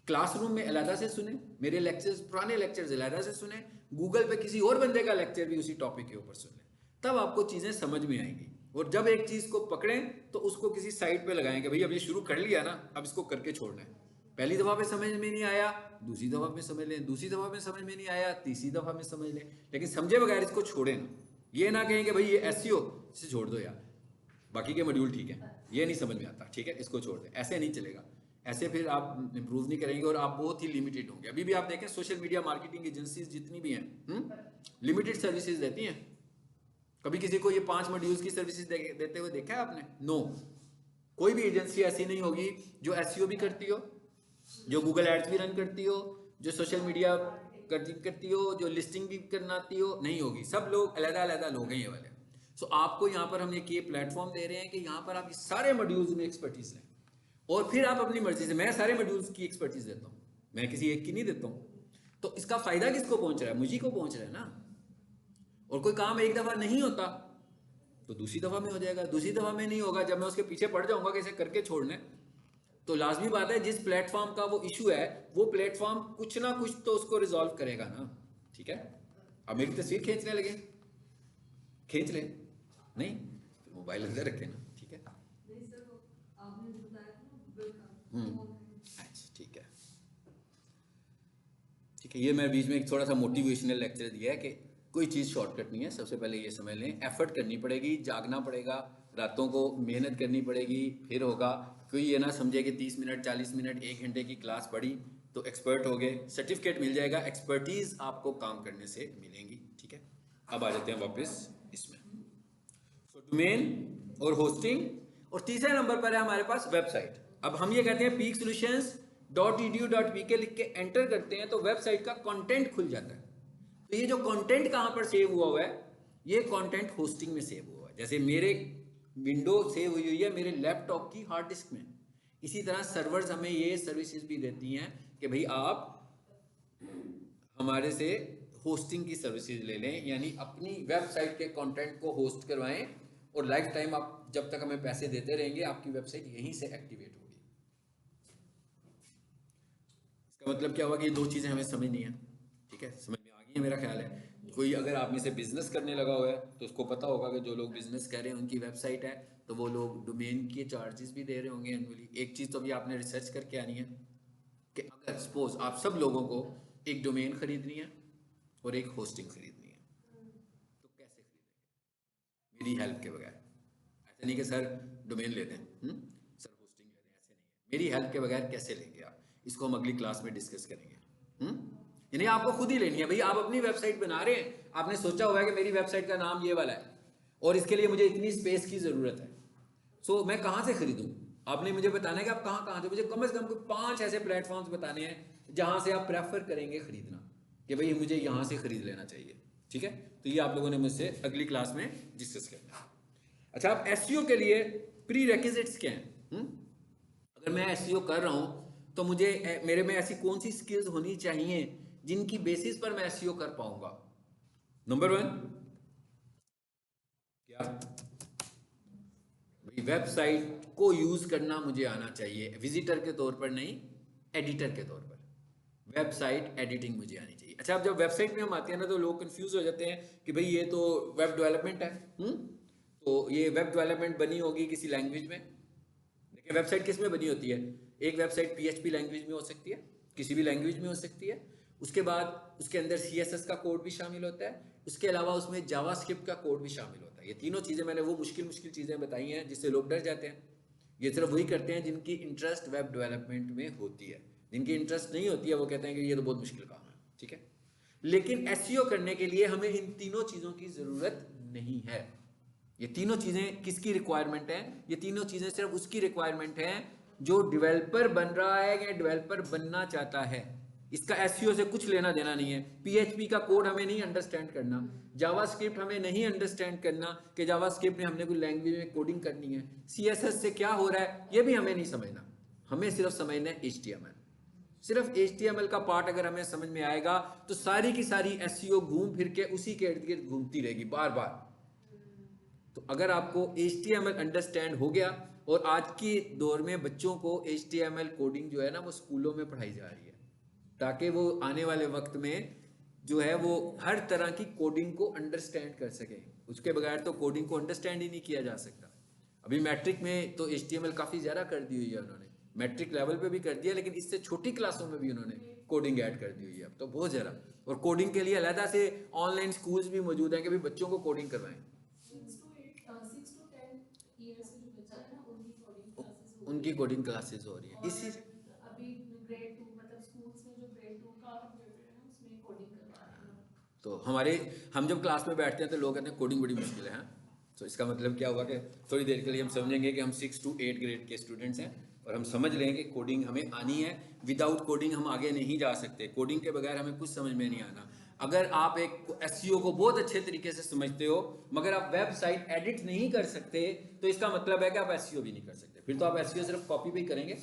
क्लासरूम में अलहदा से सुने, मेरे लेक्चर्स, पुराने लेक्चर्स अलहदा से सुने, गूगल पे किसी और बंदे का लेक्चर भी उसी टॉपिक के ऊपर सुन लें, तब आपको चीज़ें समझ में आएंगी। और जब एक चीज़ को पकड़ें तो उसको किसी साइड पे लगाएंगे, भाई अब ये शुरू कर लिया ना, अब इसको करके छोड़ना है। पहली दफ़ा पे समझ में नहीं आया, दूसरी दफ़ा में समझ लें, दूसरी दफ़ा में समझ में नहीं आया, तीसरी दफ़ा में समझ लें, लेकिन समझे बगैर इसको छोड़ें ना। ये ना कहें कि भाई ये एसईओ, इसे छोड़ दो यार, बाकी के मॉड्यूल ठीक है, ये नहीं समझ में आता, ठीक है इसको छोड़ दें, ऐसे नहीं चलेगा। ऐसे फिर आप इंप्रूव नहीं करेंगे और आप बहुत ही लिमिटेड होंगे। अभी भी आप देखें सोशल मीडिया मार्केटिंग एजेंसीज जितनी भी हैं, लिमिटेड सर्विसेज देती हैं। कभी किसी को ये 5 मॉड्यूल्स की सर्विसेज देते हुए देखा है आपने? नो, कोई भी एजेंसी ऐसी नहीं होगी जो एसईओ भी करती हो, जो गूगल एड्स भी रन करती हो, जो सोशल मीडिया करती हो, जो लिस्टिंग भी करनाती हो, नहीं होगी। सब लोग अलग अलग लोग हैं ये वाले। सो आपको यहाँ पर हम एक ये प्लेटफॉर्म दे रहे हैं कि यहाँ पर आप ये सारे मॉड्यूल्स में एक्सपर्टीज लें, और फिर आप अपनी मर्जी से, मैं सारे मॉड्यूल्स की एक्सपर्टीज देता हूँ, मैं किसी एक की नहीं देता हूँ। तो इसका फायदा किसको पहुंच रहा है? मुझी को पहुंच रहा है ना। और कोई काम एक दफा नहीं होता तो दूसरी दफा में हो जाएगा, दूसरी दफा में नहीं होगा, जब मैं उसके पीछे पड़ जाऊंगा कि इसे करके छोड़ने, तो लाजमी बात है जिस प्लेटफॉर्म का वो इशू है, वो प्लेटफॉर्म कुछ ना कुछ तो उसको रिजॉल्व करेगा ना, ठीक है। अब मेरी तस्वीर खींचने लगे, खींच ले, नहीं तो मोबाइल अंदर रखे ना, ठीक है। अच्छा ठीक है, ठीक है। ये मैं बीच में एक थोड़ा सा मोटिवेशनल लेक्चर दिया है कि कोई चीज़ शॉर्टकट नहीं है। सबसे पहले ये समझ लें, एफर्ट करनी पड़ेगी, जागना पड़ेगा, रातों को मेहनत करनी पड़ेगी, फिर होगा। कोई ये ना समझे कि 30 मिनट 40 मिनट 1 घंटे की क्लास पढ़ी तो एक्सपर्ट हो गए, सर्टिफिकेट मिल जाएगा, एक्सपर्टीज़ आपको काम करने से मिलेंगी, ठीक है। अब आ जाते हैं वापस इसमें। तो डोमेन और होस्टिंग, और तीसरे नंबर पर है हमारे पास वेबसाइट। अब हम ये कहते हैं peaksolutions.edu.pk लिख के एंटर करते हैं तो वेबसाइट का कंटेंट खुल जाता है। तो ये जो कंटेंट कहाँ पर सेव हुआ है, ये कंटेंट होस्टिंग में सेव हुआ है। जैसे मेरे विंडो सेव हुई है मेरे लैपटॉप की हार्ड डिस्क में, इसी तरह सर्वर्स हमें ये सर्विसेज भी देती हैं कि भाई आप हमारे से होस्टिंग की सर्विसेज ले लें, यानी अपनी वेबसाइट के कंटेंट को होस्ट करवाएं और लाइफ टाइम आप जब तक हमें पैसे देते रहेंगे आपकी वेबसाइट यहीं से एक्टिवेट होगी। इसका मतलब क्या हुआ कि ये दो चीज़ें हमें समझनी है। ठीक है, समझ में आ गई है मेरा ख्याल है। कोई अगर आप में से बिजनेस करने लगा हुआ है तो उसको पता होगा कि जो लोग बिजनेस कर रहे हैं उनकी वेबसाइट है तो वो लोग डोमेन के चार्जेस भी दे रहे होंगे एनुअली। एक चीज़ तो अभी आपने रिसर्च करके आनी है कि अगर सपोज आप सब लोगों को एक डोमेन खरीदनी है और एक होस्टिंग खरीदनी है तो कैसे खरीदेंगे मेरी हेल्प के बगैर? ऐसे नहीं कि सर डोमेन ले दें, सर होस्टिंग ले दें, ऐसे नहीं है। मेरी हेल्प के बगैर कैसे लेंगे आप? इसको हम अगली क्लास में डिस्कस करेंगे। यानी आपको खुद ही लेनी है भाई। आप अपनी वेबसाइट बना रहे हैं, आपने सोचा हुआ है कि मेरी वेबसाइट का नाम ये वाला है और इसके लिए मुझे इतनी स्पेस की ज़रूरत है। सो मैं कहाँ से खरीदूँ? आपने मुझे बताना है कि आप कहाँ कहाँ से, मुझे कम से कम कोई 5 ऐसे प्लेटफॉर्म्स बताने हैं जहाँ से आप प्रेफर करेंगे खरीदना कि भाई मुझे यहाँ से खरीद लेना चाहिए। ठीक है, तो ये आप लोगों ने मुझसे अगली क्लास में डिस्कस करना है। अच्छा, आप एसईओ के लिए प्री रेक्विजिट्स क्या हैं? अगर मैं एसईओ कर रहा हूँ तो मुझे मेरे में ऐसी कौन सी स्किल्स होनी चाहिए जिनकी बेसिस पर मैं एसईओ कर पाऊंगा? नंबर 1 क्या? वेबसाइट को यूज करना मुझे आना चाहिए, विजिटर के तौर पर नहीं, एडिटर के तौर पर। वेबसाइट एडिटिंग मुझे आनी चाहिए। अच्छा, अब जब वेबसाइट में हम आते हैं ना तो लोग कंफ्यूज हो जाते हैं कि भाई ये तो वेब डेवलपमेंट है। तो ये वेब डेवलपमेंट बनी होगी किसी लैंग्वेज में। देखिए वेबसाइट किस में बनी होती है? एक वेबसाइट पीएचपी लैंग्वेज में हो सकती है, किसी भी लैंग्वेज में हो सकती है। उसके बाद उसके अंदर सीएसएस का कोड भी शामिल होता है, उसके अलावा उसमें जावास्क्रिप्ट का कोड भी शामिल होता है। ये तीनों चीज़ें मैंने वो मुश्किल मुश्किल चीज़ें बताई हैं जिससे लोग डर जाते हैं। ये सिर्फ वही करते हैं जिनकी इंटरेस्ट वेब डेवलपमेंट में होती है। जिनकी इंटरेस्ट नहीं होती है वो कहते हैं कि ये तो बहुत मुश्किल काम है। ठीक है, लेकिन एसईओ करने के लिए हमें इन तीनों चीज़ों की ज़रूरत नहीं है। ये तीनों चीज़ें किसकी रिक्वायरमेंट है? ये तीनों चीज़ें सिर्फ उसकी रिक्वायरमेंट है जो डेवलपर बन रहा है या डेवलपर बनना चाहता है। इसका एसईओ से कुछ लेना देना नहीं है। पीएचपी का कोड हमें नहीं अंडरस्टैंड करना, जावास्क्रिप्ट हमें नहीं अंडरस्टैंड करना कि जावास्क्रिप्ट में हमने कोई लैंग्वेज में कोडिंग करनी है, सीएसएस से क्या हो रहा है ये भी हमें नहीं समझना। हमें सिर्फ समझना है एचटीएमएल। सिर्फ एचटीएमएल का पार्ट अगर हमें समझ में आएगा तो सारी की सारी एसईओ घूम फिर के उसी के इर्द गिर्द घूमती रहेगी बार बार। तो अगर आपको HTML अंडरस्टैंड हो गया, और आज के दौर में बच्चों को HTML कोडिंग जो है ना वो स्कूलों में पढ़ाई जा रही है ताकि वो आने वाले वक्त में जो है वो हर तरह की कोडिंग को अंडरस्टैंड कर सके। उसके बगैर तो कोडिंग को अंडरस्टैंड ही नहीं किया जा सकता। अभी मैट्रिक में तो HTML काफ़ी ज़्यादा कर दी हुई है उन्होंने, मैट्रिक लेवल पे भी कर दिया, लेकिन इससे छोटी क्लासों में भी उन्होंने कोडिंग ऐड कर दी हुई है अब तो बहुत ज़्यादा। और कोडिंग के लिए अलहदा से ऑनलाइन स्कूल्स भी मौजूद हैं कि भाई बच्चों को कोडिंग करवाएं। 6 to 10 years के जो बच्चे हैं ना उनकी कोडिंग क्लासेस हो उनकी रही है। कोडिंग क्लासेस हो रही है और इसी। अभी ग्रेड 2 मतलब स्कूल्स में जो ग्रेड 2 का देते हैं उसमें कोडिंग करवा रहे हैं। तो हम जब क्लास में बैठते हैं तो लोग कहते हैं कोडिंग बड़ी मुश्किल है। तो इसका मतलब क्या हुआ कि थोड़ी देर के लिए हम समझेंगे कि हम 6 to 8 ग्रेड के स्टूडेंट्स हैं और हम समझ लें कि कोडिंग हमें आनी है। विदाउट कोडिंग हम आगे नहीं जा सकते, कोडिंग के बगैर हमें कुछ समझ में नहीं आना। अगर आप एक एसईओ को बहुत अच्छे तरीके से समझते हो मगर आप वेबसाइट एडिट नहीं कर सकते तो इसका मतलब है कि आप एसईओ भी नहीं कर सकते। फिर तो आप एसईओ सिर्फ कॉपी भी करेंगे,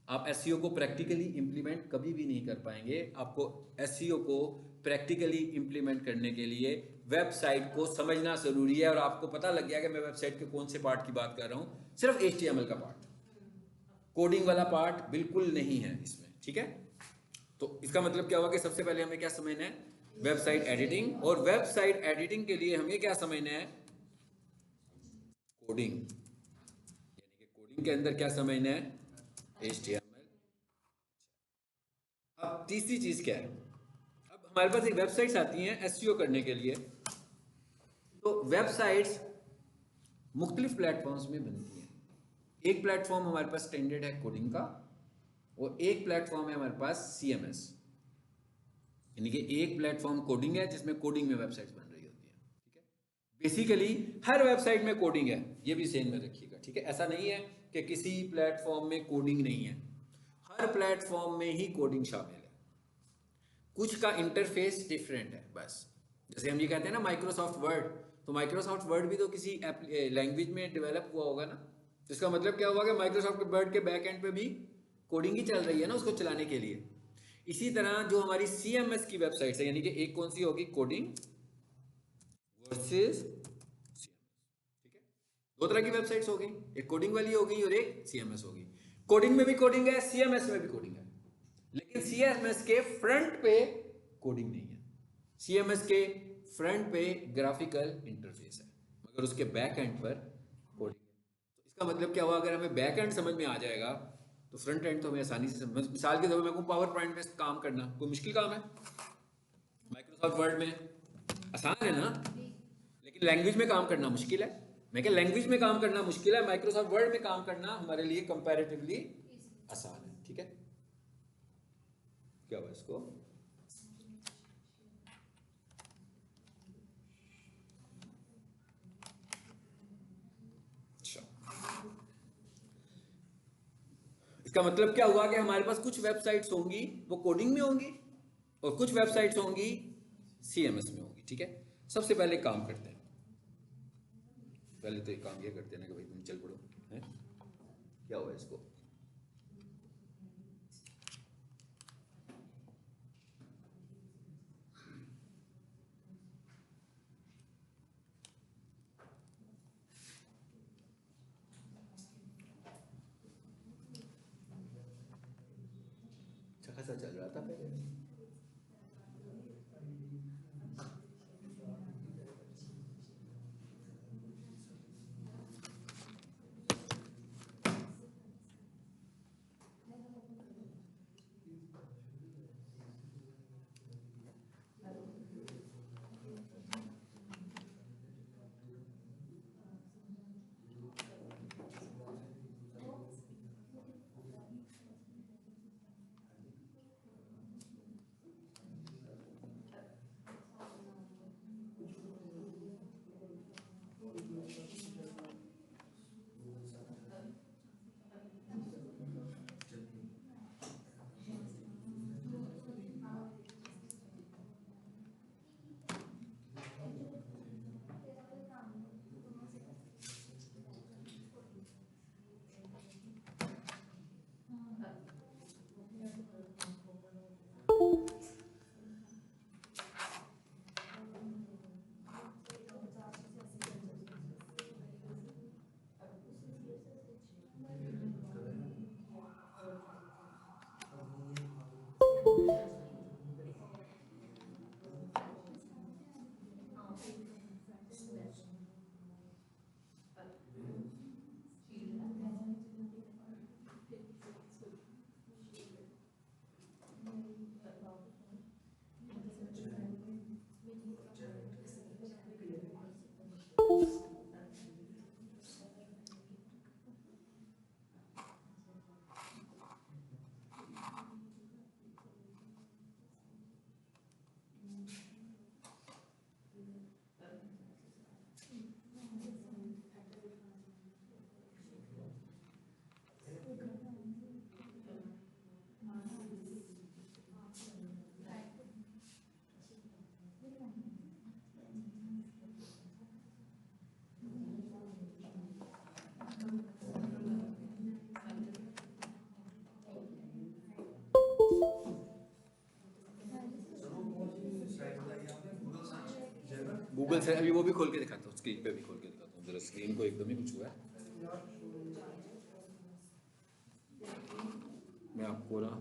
आप एसईओ को प्रैक्टिकली इंप्लीमेंट कभी भी नहीं कर पाएंगे। आपको एसईओ को प्रैक्टिकली इंप्लीमेंट करने के लिए वेबसाइट को समझना जरूरी है। और आपको पता लग गया कि मैं वेबसाइट के कौन से पार्ट की बात कर रहा हूँ, सिर्फ HTML का पार्ट, कोडिंग वाला पार्ट बिल्कुल नहीं है इसमें। ठीक है, तो इसका मतलब क्या हुआ कि सबसे पहले हमें क्या समझना है? Website editing. और वेबसाइट एडिटिंग के लिए हमें क्या समझना है? कोडिंग। यानी कि कोडिंग के अंदर क्या समझना है? HTML। अब तीसरी चीज क्या है? अब हमारे पास एक वेबसाइट्स आती हैं एसईओ करने के लिए। तो वेबसाइट्स मुख्तलिफ प्लेटफॉर्म्स में बनती हैं। एक प्लेटफॉर्म हमारे पास स्टैंडर्ड है कोडिंग का और एक प्लेटफॉर्म है हमारे पास CMS। यानी कि एक प्लेटफॉर्म कोडिंग है जिसमें कोडिंग में वेबसाइट्स बन रही होती है, बेसिकली हर वेबसाइट में कोडिंग है, ये भी सेम में रखिएगा, ठीक है। ऐसा नहीं है कि किसी प्लेटफॉर्म में कोडिंग नहीं है, हर प्लेटफॉर्म में ही कोडिंग शामिल है, कुछ का इंटरफेस डिफरेंट है बस। जैसे हम ये कहते हैं ना माइक्रोसॉफ्ट वर्ड, तो माइक्रोसॉफ्ट वर्ड भी तो किसी लैंग्वेज में डेवलप हुआ होगा ना, तो इसका मतलब क्या हुआ कि माइक्रोसॉफ्ट वर्ड के बैक एंड पे भी कोडिंग ही चल रही है ना उसको चलाने के लिए। इसी तरह जो हमारी CMS की वेबसाइट है, यानी कि एक कौन सी होगी, कोडिंग वर्सेस, ठीक है, दो तरह की वेबसाइट्स हो गई, एक कोडिंग वाली हो गई और एक CMS होगी। कोडिंग में भी कोडिंग है, CMS में भी कोडिंग है, लेकिन CMS के फ्रंट पे कोडिंग नहीं है। CMS के फ्रंट पे ग्राफिकल इंटरफेस है, मगर उसके बैक एंड पर कोडिंग है। तो इसका मतलब क्या हुआ, अगर हमें बैक एंड समझ में आ जाएगा तो फ्रंट एंड तो हमें आसानी से समझ। मिसाल के तौर पर मैं कहूँ पावर पॉइंट में काम करना कोई मुश्किल काम है? माइक्रोसॉफ्ट वर्ड में आसान है ना, लेकिन लैंग्वेज में काम करना मुश्किल है। मैं क्या, लैंग्वेज में काम करना मुश्किल है, माइक्रोसॉफ्ट वर्ड में काम करना हमारे लिए कंपैरेटिवली आसान है, ठीक है। क्या हुआ इसको, इसका मतलब क्या हुआ कि हमारे पास कुछ वेबसाइट्स होंगी वो कोडिंग में होंगी और कुछ वेबसाइट्स होंगी CMS में होंगी, ठीक है। सबसे पहले काम करते हैं, पहले तो एक काम ये करते हैं ना कि भाई तुम चल पड़ो, है क्या हुआ इसको, अच्छा खासा चल रहा था पहले। गूगल से अभी वो भी खोल के दिखाता हूँ, स्क्रीन पे भी खोल के दिखाता हूँ जरा, स्क्रीन को एकदम ही कुछ हुआ है, मैं आपको ना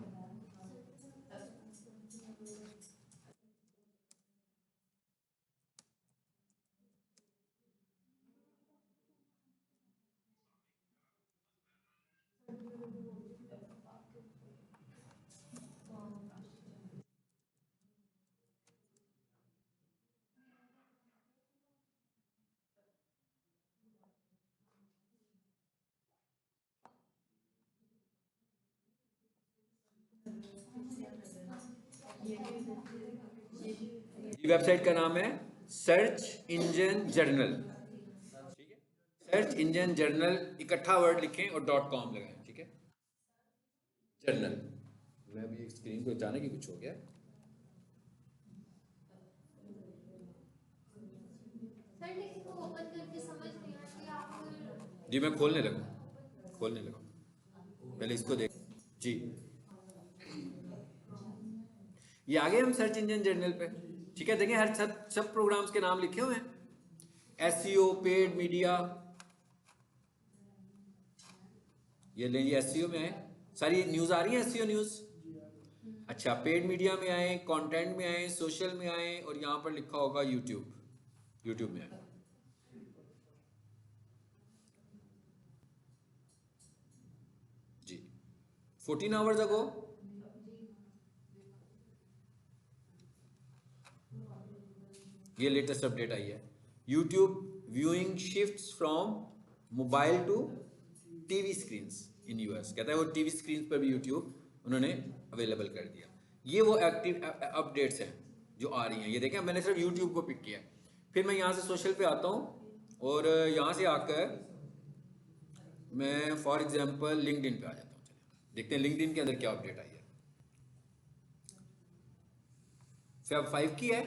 ये वेबसाइट का नाम है सर्च इंजन जर्नल, ठीक है, सर्च इंजन जर्नल इकट्ठा वर्ड लिखें और .com लगाएं, ठीक है, जर्नल। मैं अभी स्क्रीन को जाने की कुछ हो गया। जी मैं खोलने लगा, पहले इसको देख। जी ये आ गए हम सर्च इंजन जर्नल पे, ठीक है। देखें हर सब प्रोग्राम्स के नाम लिखे हुए हैं, एसईओ, पेड मीडिया, ये लेंगे एसईओ में आए, सारी न्यूज आ रही है एसईओ न्यूज। अच्छा पेड मीडिया में आए, कंटेंट में आए, सोशल में आए, और यहां पर लिखा होगा यूट्यूब में आए। जी 14 आवर्स अगो ये लेटेस्ट अपडेट आई है, YouTube viewing shifts from mobile to TV screens in US. कहता है वो टीवी स्क्रीन पर भी यूट्यूब उन्होंने अवेलेबल कर दिया। ये वो एक्टिव अपडेट्स हैं जो आ रही हैं। ये देखें मैंने सिर्फ यूट्यूब को पिक किया, फिर मैं यहाँ से सोशल पे आता हूँ और यहाँ से आकर मैं फॉर एग्जांपल लिंक्डइन पे आ जाता हूँ। चलिए देखते हैं लिंक्डइन के अंदर क्या अपडेट आई है। फैब 5 की है,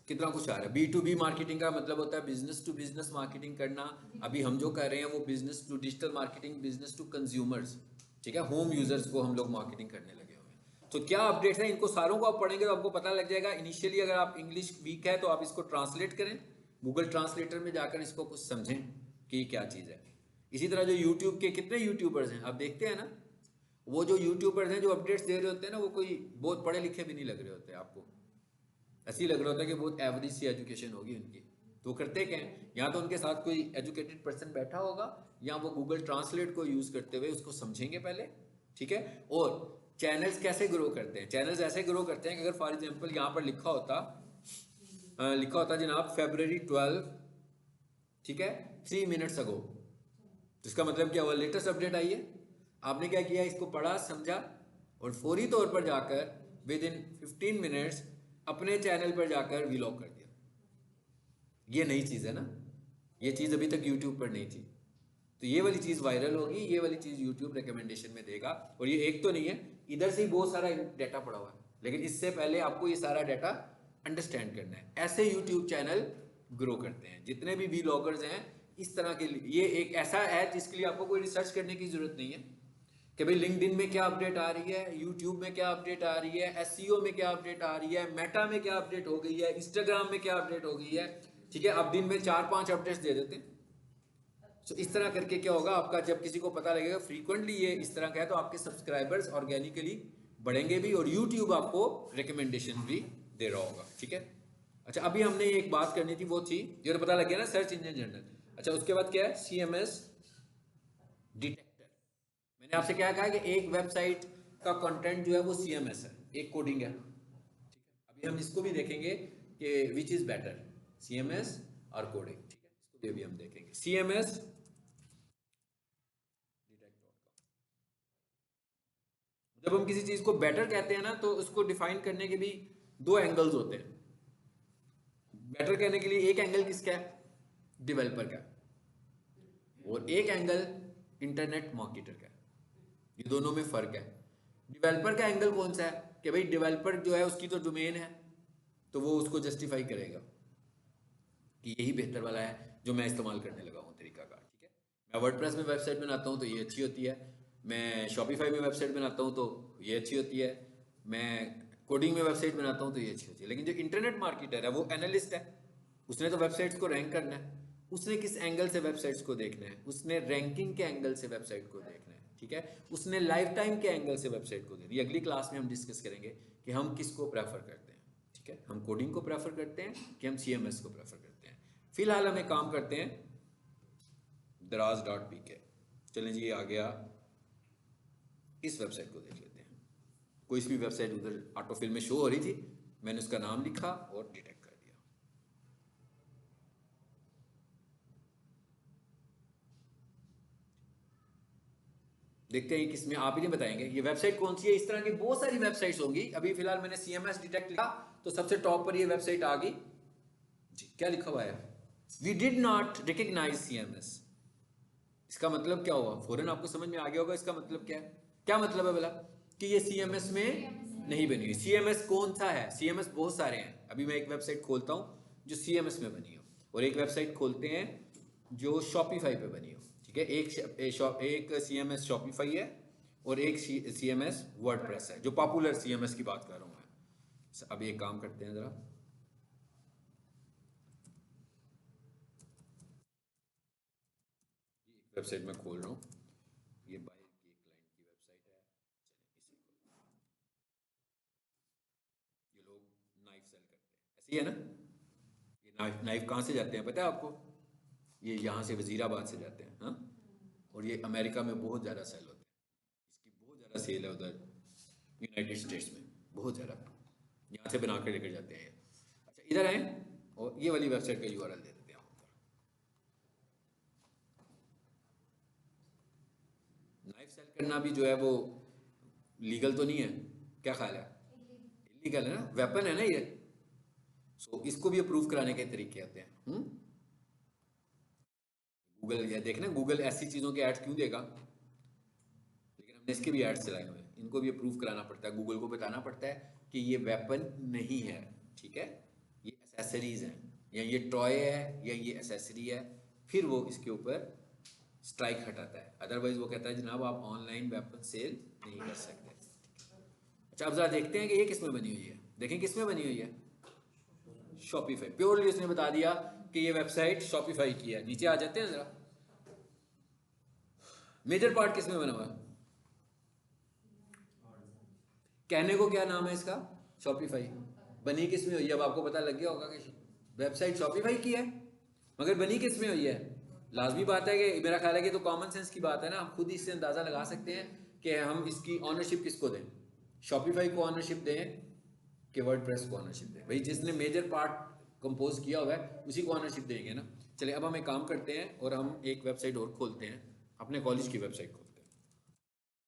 कितना कुछ आ रहा है। B2B मार्केटिंग का मतलब होता है बिजनेस टू बिजनेस मार्केटिंग करना। अभी हम जो कर रहे हैं वो business to digital marketing, business to consumers, ठीक है, होम यूजर्स को हम लोग मार्केटिंग करने लगे हुए हैं। तो क्या अपडेट्स हैं, इनको सारों को आप पढ़ेंगे तो आपको पता लग जाएगा। इनिशियली अगर आप इंग्लिश वीक है तो आप इसको ट्रांसलेट करें, गूगल ट्रांसलेटर में जाकर इसको कुछ समझें कि ये क्या चीज़ है। इसी तरह जो यूट्यूब के कितने यूट्यूबर्स हैं आप देखते हैं ना, वो जो यूट्यूबर्स हैं जो अपडेट्स दे रहे होते हैं ना, वो कोई बहुत पढ़े लिखे भी नहीं लग रहे होते आपको, ऐसे ही लग रहा होता है कि बहुत एवरेज सी एजुकेशन होगी उनकी। तो करते क्या हैं, या तो उनके साथ कोई एजुकेटेड पर्सन बैठा होगा, या वो गूगल ट्रांसलेट को यूज़ करते हुए उसको समझेंगे पहले, ठीक है। और चैनल्स कैसे ग्रो करते हैं, चैनल्स ऐसे ग्रो करते हैं कि अगर फॉर एग्जांपल यहाँ पर लिखा होता जनाब February 12, ठीक है, 3 मिनट्स अगो, तो इसका मतलब क्या हुआ, लेटेस्ट अपडेट आई है। आपने क्या किया, इसको पढ़ा समझा और फौरी तौर पर जाकर विद इन 15 मिनट्स अपने चैनल पर जाकर व्लॉग कर दिया। ये नई चीज़ है ना, ये चीज़ अभी तक यूट्यूब पर नहीं थी। तो ये वाली चीज़ वायरल होगी, ये वाली चीज़ यूट्यूब रिकमेंडेशन में देगा। और ये एक तो नहीं है, इधर से ही बहुत सारा डाटा पड़ा हुआ है, लेकिन इससे पहले आपको ये सारा डाटा अंडरस्टैंड करना है। ऐसे यूट्यूब चैनल ग्रो करते हैं। जितने भी व्लॉगर्स हैं इस तरह के, ये एक ऐसा है जिसके लिए आपको कोई रिसर्च करने की जरूरत नहीं है कि भाई लिंक्डइन में क्या अपडेट आ रही है, यूट्यूब में क्या अपडेट आ रही है, एसईओ में क्या अपडेट आ रही है, मेटा में क्या अपडेट हो गई है, इंस्टाग्राम में क्या अपडेट हो गई है, ठीक है। अब दिन में 4-5 अपडेट्स दे देते हैं। तो इस तरह करके क्या होगा, आपका जब किसी को पता लगेगा फ्रीक्वेंटली ये इस तरह का है, तो आपके सब्सक्राइबर्स ऑर्गेनिकली बढ़ेंगे भी और यूट्यूब आपको रिकमेंडेशन भी दे रहा होगा, ठीक है। अच्छा अभी हमने एक बात करनी थी, वो थी ये तो पता लग गया ना, सर्च इंजन जर्नल। अच्छा उसके बाद क्या है, CMS डिटेक्टर। मैंने आपसे क्या कहा कि एक वेबसाइट का कंटेंट जो है वो CMS है, एक कोडिंग है, ठीक है। अभी हम इसको भी देखेंगे कि विच इज बेटर, CMS और कोडिंग, ठीक है। इसको भी हम देखेंगे। CMS जब हम किसी चीज को बेटर कहते हैं ना, तो उसको डिफाइन करने के भी 2 एंगल्स होते हैं। बेटर कहने के लिए एक एंगल किसका है, डेवलपर का, और एक एंगल इंटरनेट मार्केटर का। ये दोनों में फर्क है। डेवलपर का एंगल कौन सा है कि भाई डेवलपर जो है उसकी तो डोमेन है, तो वो उसको जस्टिफाई करेगा कि यही बेहतर वाला है जो मैं इस्तेमाल करने लगा हूँ तरीकाकार, ठीक है। मैं वर्डप्रेस में वेबसाइट बनाता हूँ तो ये अच्छी होती है, मैं शॉपिफाई में वेबसाइट बनाता हूँ तो ये अच्छी होती है, मैं कोडिंग में वेबसाइट बनाता हूँ तो ये अच्छी होती है। लेकिन जो इंटरनेट मार्केटर है वो एनालिस्ट है, उसने तो वेबसाइट्स को रैंक करना है, उसने किस एंगल से वेबसाइट्स को देखना है, उसने रैंकिंग के एंगल से वेबसाइट को देखना है, ठीक है। उसने लाइफ टाइम के एंगल से वेबसाइट को देखना है। अगली क्लास में हम डिस्कस करेंगे कि हम किसको प्रेफर करते हैं, ठीक है, हम कोडिंग को प्रेफर करते हैं कि हम CMS को प्रेफर करते हैं। फिलहाल हम एक काम करते हैं, दराज.pk। चलें जी, ये आ गया, इस वेबसाइट को देख लेते हैं। कोई भी वेबसाइट उधर ऑटोफिल में शो हो रही थी, मैंने उसका नाम लिखा और डिटेक्ट कर दिया। देखते हैं किसमें, आप ही नहीं बताएंगे ये वेबसाइट कौन सी है। इस तरह की बहुत सारी वेबसाइट्स होंगी। अभी फिलहाल मैंने CMS डिटेक्ट लिखा तो सबसे टॉप पर ये वेबसाइट आ गई जी। क्या लिखा हुआ है, we did not recognise CMS। इसका मतलब क्या हुआ, फौरन आपको समझ में आ गया होगा इसका मतलब क्या है। क्या मतलब है बोला कि ये CMS में नहीं बनी हुई। CMS कौन सा है, CMS बहुत सारे हैं। अभी मैं एक वेबसाइट खोलता हूँ जो CMS में बनी हो, और एक वेबसाइट खोलते हैं जो शॉपिफाई पे बनी हो, ठीक है। एक CMS शॉपिफाई है और एक CMS वर्डप्रेस है, जो पॉपुलर CMS की बात कर रहा हूँ मैं। अभी एक काम करते हैं जरा, वेबसाइट में खोल रहा हूँ, ये बाय की क्लाइंट की वेबसाइट है। चलिए इसे खोलते हैं। ये लोग नाइफ सेल करते हैं, ऐसे ही है ना। ये नाइफ नाइफ कहाँ से जाते हैं पता है आपको, ये यहाँ से वजीराबाद से जाते हैं। हाँ, और ये अमेरिका में बहुत ज़्यादा सेल होते हैं, इसकी बहुत ज़्यादा सेल है उधर यूनाइटेड स्टेट्स में, बहुत ज़्यादा। यहाँ से बना कर लेकर जाते हैं। अच्छा इधर आए और ये वाली वेबसाइट का URL दे देते हैं आप। नाइफ सेल करना भी जो है वो लीगल तो नहीं है, क्या ख्याल है, इलीगल है ना, वेपन है ना ये। सो इसको भी अप्रूव कराने के तरीके आते हैं। गूगल, या देखना गूगल ऐसी चीज़ों के एड्स क्यों देगा, लेकिन हमने इसके भी एड्स चलाए हुए हैं, इनको भी अप्रूव कराना पड़ता है, गूगल को बताना पड़ता है कि ये वेपन नहीं है, ठीक है, ये एसेसरीज हैं, या ये टॉय है, या ये एसेसरी है, फिर वो इसके ऊपर स्ट्राइक हटाता है। अदरवाइज वो कहता है जनाब आप ऑनलाइन वेपन सेल नहीं कर सकते। अच्छा अब जरा देखते हैं कि ये किस में बनी हुई है। देखें किस में बनी हुई है, शॉपिफाई। प्योरली उसने बता दिया कि ये वेबसाइट शॉपिफाई की है। नीचे आ जाते हैं जरा, मेजर पार्ट किस में बना हुआ है, कहने को क्या नाम है इसका, शॉपिफाई। बनी किस में हुई है, अब आपको पता लग गया होगा कि वेबसाइट शॉपिफाई की है, मगर बनी किस में हुई है। लाजमी बात है कि मेरा ख्याल है कि तो कॉमन सेंस की बात है ना, हम खुद इससे अंदाजा लगा सकते हैं कि हम इसकी ऑनरशिप किसको दें, शॉपिफाई को ऑनरशिप दें कि वर्डप्रेस को ऑनरशिप दें। भाई जिसने मेजर पार्ट कंपोज किया हुआ है उसी को ऑनरशिप देंगे ना। चलिए अब हम एक काम करते हैं और हम एक वेबसाइट और खोलते हैं, अपने कॉलेज की वेबसाइट खोलते हैं,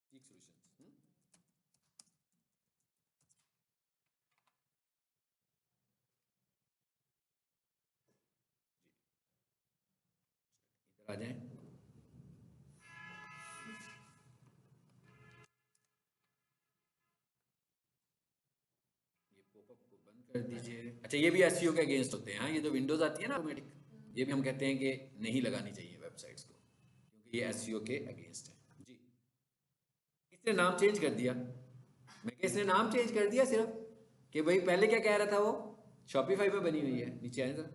Seek Solutions। इधर आ जाएं, ये पॉपअप को बंद कर दीजिए। अच्छा ये भी एसईओ के अगेंस्ट होते हैं। हाँ, ये जो विंडोज आती है ना ऑटोमेटिक, ये भी हम कहते हैं कि नहीं लगानी चाहिए वेबसाइट्स को, क्योंकि ये एसईओ के अगेंस्ट है जी। इसने नाम चेंज कर दिया, मैं क्या इसने नाम चेंज कर दिया सिर्फ, कि भाई पहले क्या कह रहा था वो शॉपिफाई में बनी हुई है। नीचे आए जरा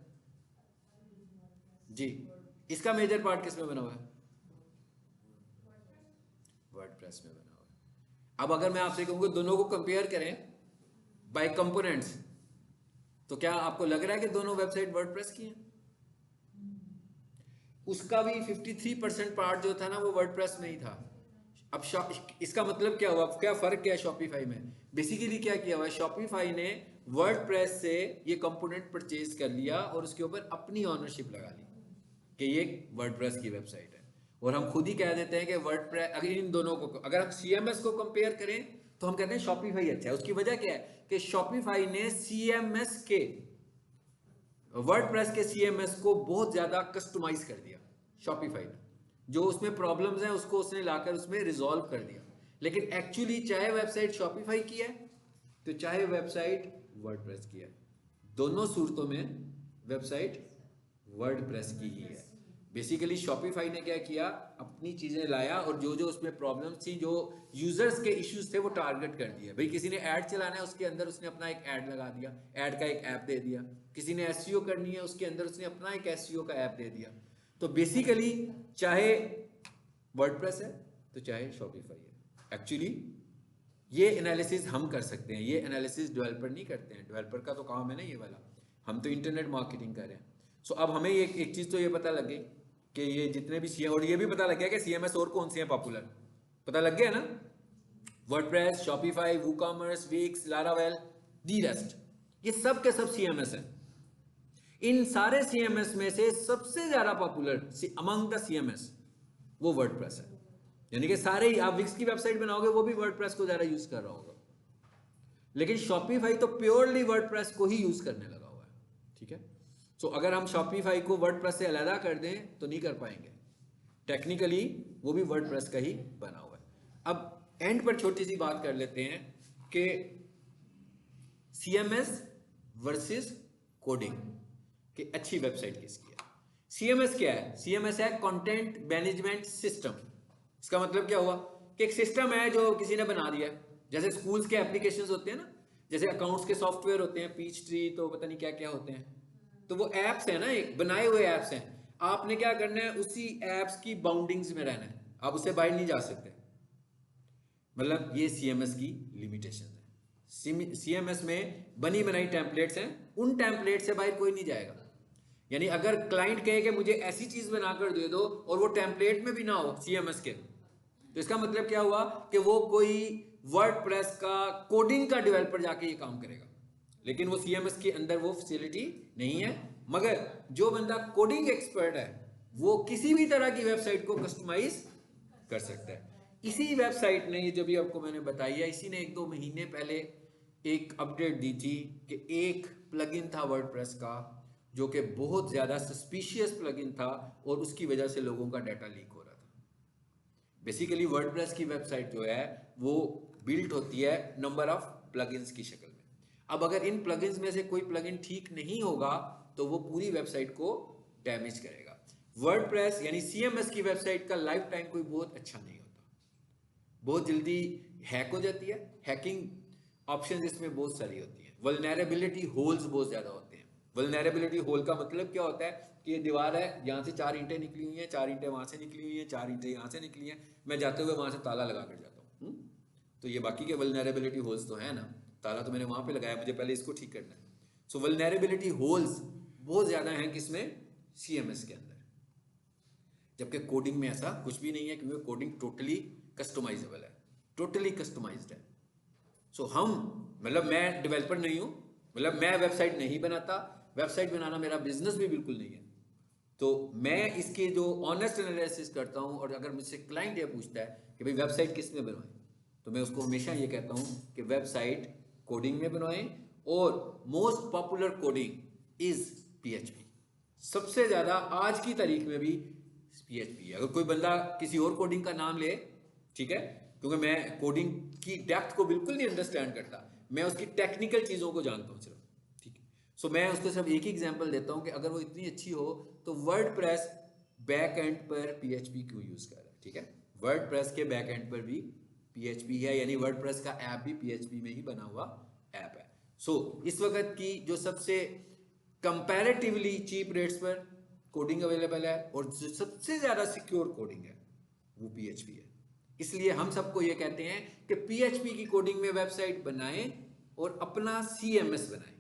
जी, इसका मेजर पार्ट किस में बना हुआ है, वर्डप्रेस में बना हुआ है। अब अगर मैं आपसे कहूँगा दोनों को कंपेयर करें बाय कंपोनेंट्स, तो क्या आपको लग रहा है कि दोनों वेबसाइट वर्डप्रेस की हैं। उसका भी 53% पार्ट जो था ना वो वर्डप्रेस में ही था। अब इसका मतलब क्या हुआ, क्या फर्क क्या है शॉपिफाई में। बेसिकली क्या किया हुआ है, शॉपिफाई ने वर्डप्रेस से ये कंपोनेंट परचेज कर लिया और उसके ऊपर अपनी ऑनरशिप लगा ली कि ये वर्डप्रेस की वेबसाइट है। और हम खुद ही कह देते हैं कि वर्डप्रेस, अगर इन दोनों को, अगर हम CMS को कंपेयर करें तो हम कहते हैं शॉपिफाई अच्छा है। उसकी वजह क्या है कि शॉपिफाई ने CMS के, वर्डप्रेस के CMS को बहुत ज्यादा कस्टमाइज कर दिया शॉपिफाई ने। जो उसमें प्रॉब्लम्स हैं उसको उसने लाकर उसमें रिजॉल्व कर दिया। लेकिन एक्चुअली चाहे वेबसाइट शॉपिफाई की है तो चाहे वेबसाइट वर्डप्रेस की है, दोनों सूरतों में वेबसाइट वर्डप्रेस की ही है। बेसिकली शॉपिफाई ने क्या किया, अपनी चीजें लाया और जो जो उसमें प्रॉब्लम्स थी, जो यूजर्स के इश्यूज थे वो टारगेट कर दिया। भाई किसी ने ऐड चलाना है उसके अंदर उसने अपना एक ऐड लगा दिया, ऐड का एक ऐप दे दिया। किसी ने एसईओ करनी है उसके अंदर उसने अपना एक एसईओ का ऐप दे दिया। तो बेसिकली चाहे वर्डप्रेस है तो चाहे शॉपिफाई है, एक्चुअली ये एनालिसिस हम कर सकते हैं, ये एनालिसिस डेवलपर नहीं करते हैं। डेवलपर का तो काम है ना ये वाला, हम तो इंटरनेट मार्केटिंग कर रहे हैं। सो अब हमें एक चीज़ तो ये पता लग गई कि ये जितने भी और ये भी पता लग गया कि CMS और कौन से हैं पॉपुलर, पता लग गया ना, WordPress, Shopify, WooCommerce, Wix, Laravel, the rest, ये सब के सब CMS हैं। इन सारे CMS में से सबसे ज्यादा पॉपुलर अमंग द CMS वो वर्डप्रेस है। यानी कि सारे ही आप विक्स की वेबसाइट बनाओगे वो भी वर्डप्रेस को ज़्यादा यूज़ कर रहा होगा, लेकिन शॉपिफाई तो प्योरली वर्डप्रेस को ही यूज़ करने लगा हुआ है, ठीक है। सो अगर हम शॉपिफाई को वर्डप्रेस से अलग कर दें तो नहीं कर पाएंगे, टेक्निकली वो भी वर्डप्रेस का ही बना हुआ है। अब एंड पर छोटी सी बात कर लेते हैं कि CMS वर्सेस कोडिंग कि अच्छी वेबसाइट किसकी है। CMS क्या है? CMS है कंटेंट मैनेजमेंट सिस्टम। इसका मतलब क्या हुआ कि एक सिस्टम है जो किसी ने बना दिया है, जैसे स्कूल्स के एप्लीकेशंस होते हैं ना, जैसे अकाउंट्स के सॉफ्टवेयर होते हैं, पीच ट्री, तो पता नहीं क्या क्या होते हैं, तो वो एप्स है ना, एक बनाए हुए एप्स हैं। आपने क्या करना है, उसी एप्स की बाउंडिंग्स में रहना है, आप उससे बाहर नहीं जा सकते। मतलब ये CMS की लिमिटेशन है। CMS में बनी बनाई टेम्पलेट्स हैं, उन टेम्पलेट से बाहर कोई नहीं जाएगा। यानी अगर क्लाइंट कहे कि मुझे ऐसी चीज बनाकर दे दो और वो टेम्पलेट में भी ना हो CMS के, तो इसका मतलब क्या हुआ कि वो कोई वर्डप्रेस का कोडिंग का डेवलपर जाके ये काम करेगा, लेकिन वो CMS के अंदर वो फैसिलिटी नहीं है। मगर जो बंदा कोडिंग एक्सपर्ट है वो किसी भी तरह की वेबसाइट को कस्टमाइज कर सकता है। इसी वेबसाइट ने, ये जो भी आपको मैंने बताई है, इसी ने 1-2 महीने पहले एक अपडेट दी थी कि एक प्लगइन था वर्डप्रेस का जो कि बहुत ज़्यादा सस्पिशियस प्लगइन था और उसकी वजह से लोगों का डाटा लीक हो रहा था। बेसिकली वर्डप्रेस की वेबसाइट जो है वो बिल्ट होती है नंबर ऑफ प्लगइन्स की शक्ल में। अब अगर इन प्लगइन्स में से कोई प्लगइन ठीक नहीं होगा तो वो पूरी वेबसाइट को डैमेज करेगा। वर्डप्रेस यानी CMS की वेबसाइट का लाइफ टाइम कोई बहुत अच्छा नहीं होता, बहुत जल्दी हैक हो जाती है। हैकिंग ऑप्शन इसमें बहुत सारी होती है। वल्नरेबिलिटी होल्स बहुत ज़्यादा होते हैं। वल्नरेबिलिटी होल का मतलब क्या होता है कि ये दीवार है, यहाँ से 4 ईंटें निकली हुई हैं, 4 ईंटें वहाँ से निकली हुई हैं, 4 ईंटें यहाँ से निकली हैं, मैं जाते हुए वहाँ से ताला लगा कर जाता हूँ। तो ये बाकी के वल्नरेबिलिटी होल्स तो है ना, ताला तो मैंने वहाँ पे लगाया, मुझे पहले इसको ठीक करना है। सो वल्नरेबिलिटी होल्स बहुत ज़्यादा हैं किसमें? CMS के अंदर। जबकि कोडिंग में ऐसा कुछ भी नहीं है, क्योंकि कोडिंग टोटली कस्टमाइजेबल है, टोटली कस्टमाइज्ड है। सो हम, मतलब मैं डेवलपर नहीं हूँ, मतलब मैं वेबसाइट नहीं बनाता, वेबसाइट बनाना मेरा बिजनेस भी बिल्कुल नहीं है। तो मैं इसके जो ऑनेस्ट एनालिसिस करता हूँ, और अगर मुझसे क्लाइंट ये पूछता है कि भाई वेबसाइट किसने बनवाई, तो मैं उसको हमेशा ये कहता हूँ कि वेबसाइट कोडिंग में बनवाएं, और most popular coding is PHP। सबसे ज़्यादा आज की तारीख में भी PHP है। अगर कोई बंदा किसी और कोडिंग का नाम ले, ठीक है, क्योंकि मैं कोडिंग की डेप्थ को बिल्कुल नहीं अंडरस्टैंड करता, मैं उसकी टेक्निकल चीज़ों को जानता हूँ सिर्फ, ठीक है। सो मैं उसको सिर्फ एक ही एग्जांपल देता हूँ कि अगर वो इतनी अच्छी हो तो वर्डप्रेस बैक एंड पर PHP क्यों यूज़ कर रहा है, ठीक है। वर्डप्रेस के बैक एंड पर भी PHP है, यानी वर्डप्रेस का ऐप भी PHP में ही बना हुआ ऐप है। सो इस वक्त की जो सबसे कंपैरेटिवली चीप रेट्स पर कोडिंग अवेलेबल है और जो सबसे ज़्यादा सिक्योर कोडिंग है वो PHP है। इसलिए हम सबको ये कहते हैं कि PHP की कोडिंग में वेबसाइट बनाएं और अपना CMS बनाएं।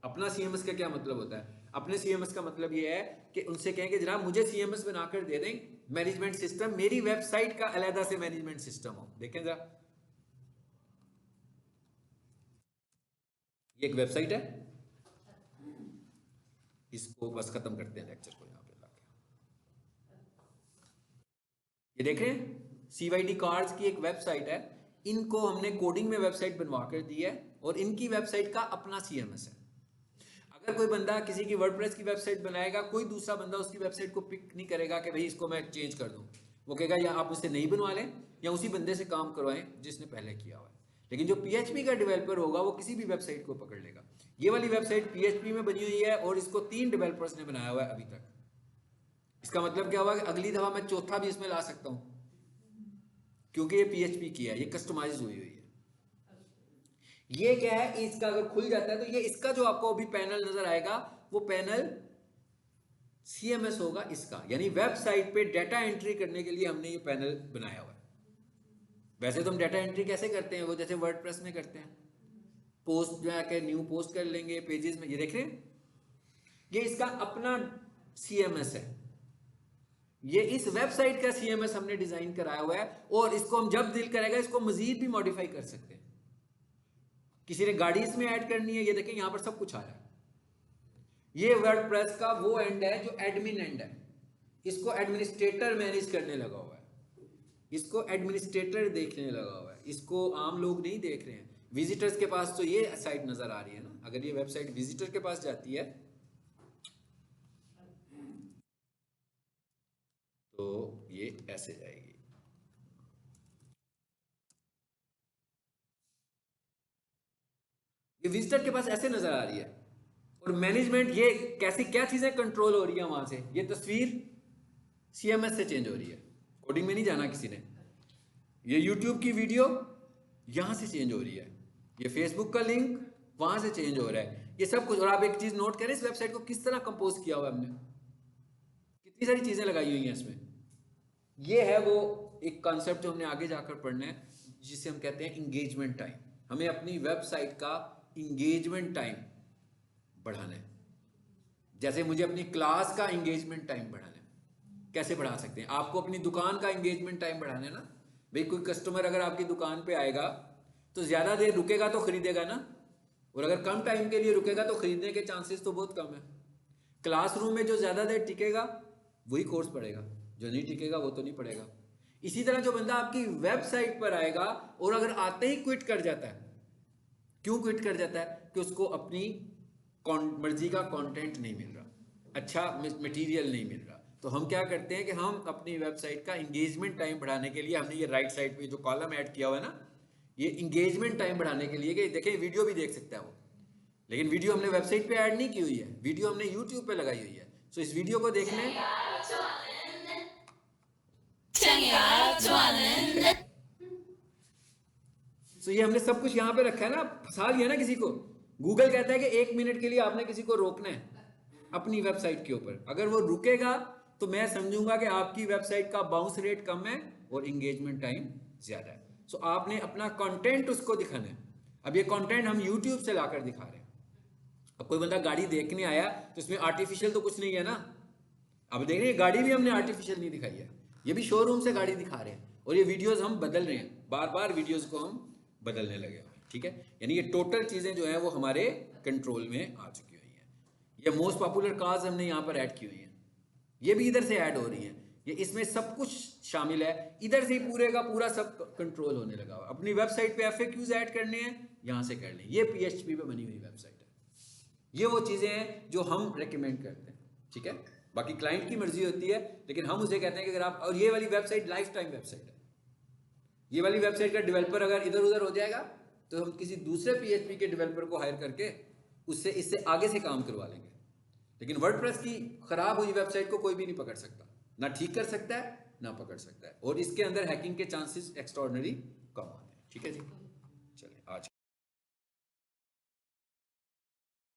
अपना CMS का क्या मतलब होता है? अपने CMS का मतलब ये है कि उनसे कहें कि जनाब मुझे CMS बनाकर दे दें, मैनेजमेंट सिस्टम, मेरी वेबसाइट का अलग से मैनेजमेंट सिस्टम हो। देखें जरा, ये एक वेबसाइट है, इसको बस खत्म करते हैं लेक्चर को यहाँ पे लाके। ये देख रहे हैं CYD कार्ड्स की एक वेबसाइट है, इनको हमने कोडिंग में वेबसाइट बनवा कर दी है और इनकी वेबसाइट का अपना CMS है। अगर कोई बंदा किसी की वर्डप्रेस की वेबसाइट बनाएगा, कोई दूसरा बंदा उसकी वेबसाइट को पिक नहीं करेगा कि भाई इसको मैं चेंज कर दूं। वो कहेगा या आप उससे नहीं बनवा लें या उसी बंदे से काम करवाएं जिसने पहले किया हुआ है। लेकिन जो PHP का डेवलपर होगा वो किसी भी वेबसाइट को पकड़ लेगा। ये वाली वेबसाइट PHP में बनी हुई है और इसको 3 डेवलपर्स ने बनाया हुआ है अभी तक। इसका मतलब क्या हुआ कि अगली दफा मैं चौथा भी इसमें ला सकता हूं, क्योंकि ये PHP की है, ये कस्टमाइज हुई हुई है। ये क्या है, इसका अगर खुल जाता है तो ये इसका जो आपको अभी पैनल नजर आएगा वो पैनल CMS होगा इसका, यानी वेबसाइट पे डाटा एंट्री करने के लिए हमने ये पैनल बनाया हुआ है। वैसे तो हम डाटा एंट्री कैसे करते हैं, वो जैसे वर्डप्रेस में करते हैं, पोस्ट जाके न्यू पोस्ट कर लेंगे पेजेस में। ये देख रहे हैं, ये इसका अपना CMS है, ये इस वेबसाइट का CMS हमने डिजाइन कराया हुआ है और इसको हम जब दिल करेगा इसको मजीद भी मॉडिफाई कर सकते हैं। किसी ने गाड़ी इसमें ऐड करनी है, ये देखें यहां पर सब कुछ आ रहा है। ये वर्डप्रेस का वो एंड है जो एडमिन एंड है, इसको एडमिनिस्ट्रेटर मैनेज करने लगा हुआ है। इसको एडमिनिस्ट्रेटर देखने लगा हुआ है, इसको आम लोग नहीं देख रहे हैं। विजिटर्स के पास तो ये साइट नजर आ रही है ना, अगर ये वेबसाइट विजिटर के पास जाती है तो ये ऐसे जाएगी। ये विजिटर के पास ऐसे नजर आ रही है। और मैनेजमेंट ये कैसी क्या चीजें कंट्रोल हो रही है वहां से, ये तस्वीर CMS से चेंज हो रही है, कोडिंग में नहीं जाना किसी ने। ये YouTube की वीडियो यहां से चेंज हो रही है, ये Facebook का लिंक वहां से चेंज हो रहा है, ये सब कुछ। और आप एक चीज नोट करें, इस वेबसाइट को किस तरह कंपोज किया हुआ है हमने, कितनी सारी चीजें लगाई हुई हैं इसमें। ये है वो एक कॉन्सेप्ट जो हमने आगे जाकर पढ़ना है, जिसे हम कहते हैं इंगेजमेंट टाइम। हमें अपनी वेबसाइट का इंगेजमेंट टाइम बढ़ाना है। जैसे मुझे अपनी क्लास का इंगेजमेंट टाइम बढ़ाना है, कैसे बढ़ा सकते हैं? आपको अपनी दुकान का इंगेजमेंट टाइम बढ़ाना है ना भाई। कोई कस्टमर अगर आपकी दुकान पे आएगा तो ज्यादा देर रुकेगा तो खरीदेगा ना, और अगर कम टाइम के लिए रुकेगा तो खरीदने के चांसेस तो बहुत कम है। क्लासरूम में जो ज्यादा देर टिकेगा वही कोर्स पढ़ेगा, जो नहीं टिकेगा वो तो नहीं पढ़ेगा। इसी तरह जो बंदा आपकी वेबसाइट पर आएगा और अगर आते ही क्विट कर जाता है, क्यों क्विट कर जाता है? कि उसको अपनी मर्जी का कंटेंट नहीं मिल रहा, अच्छा मटेरियल नहीं मिल रहा। तो हम क्या करते हैं कि हम अपनी वेबसाइट का इंगेजमेंट टाइम बढ़ाने के लिए, हमने ये राइट साइड पे जो कॉलम ऐड किया हुआ है ना, ये इंगेजमेंट टाइम बढ़ाने के लिए, कि देखें वीडियो भी देख सकता है वो, लेकिन वीडियो हमने वेबसाइट पे ऐड नहीं की हुई है, वीडियो हमने यूट्यूब पे लगाई हुई है। सो इस वीडियो को देखने तो ये हमने सब कुछ यहाँ पे रखा है ना, फंसा लिया ना किसी को। गूगल कहता है कि 1 मिनट के लिए आपने किसी को रोकना है अपनी वेबसाइट के ऊपर, अगर वो रुकेगा तो मैं समझूंगा कि आपकी वेबसाइट का बाउंस रेट कम है और इंगेजमेंट टाइम ज्यादा है। सो आपने अपना कंटेंट उसको दिखाना है। अब ये कंटेंट हम यूट्यूब से लाकर दिखा रहे हैं। अब कोई बंदा गाड़ी देखने आया तो इसमें आर्टिफिशियल तो कुछ नहीं है ना। अब देख रहे हैं गाड़ी भी हमने आर्टिफिशियल नहीं दिखाई है, ये भी शोरूम से गाड़ी दिखा रहे हैं, और ये वीडियोस हम बदल रहे हैं, बार बार वीडियोस को हम बदलने लगे हैं। ठीक है, यानी ये टोटल चीजें जो है वो हमारे कंट्रोल में आ चुकी हुई हैं। ये मोस्ट पॉपुलर कार्स हमने यहाँ पर ऐड की हुई हैं, ये भी इधर से ऐड हो रही हैं, ये इसमें सब कुछ शामिल है। इधर से ही पूरे का पूरा सब कंट्रोल होने लगा हुआ। अपनी वेबसाइट पे FAQs ऐड करने हैं, यहाँ से कर लें। ये PHP पे बनी हुई वेबसाइट है। ये वो चीजें हैं जो हम रेकमेंड करते हैं। ठीक है, बाकी क्लाइंट की मर्जी होती है, लेकिन हम उसे कहते हैं कि अगर आप, और ये वाली वेबसाइट लाइफ टाइम वेबसाइट है। ये वाली वेबसाइट का डेवलपर अगर इधर उधर हो जाएगा तो हम किसी दूसरे PHP के डेवलपर को हायर करके उससे इससे आगे से काम करवा लेंगे। लेकिन वर्डप्रेस की खराब हुई वेबसाइट को कोई भी नहीं पकड़ सकता, ना ठीक कर सकता है ना पकड़ सकता है, और इसके अंदर हैकिंग के चांसेस एक्स्ट्राऑर्डिनरी कम आते हैं। ठीक है जी, चलिए आज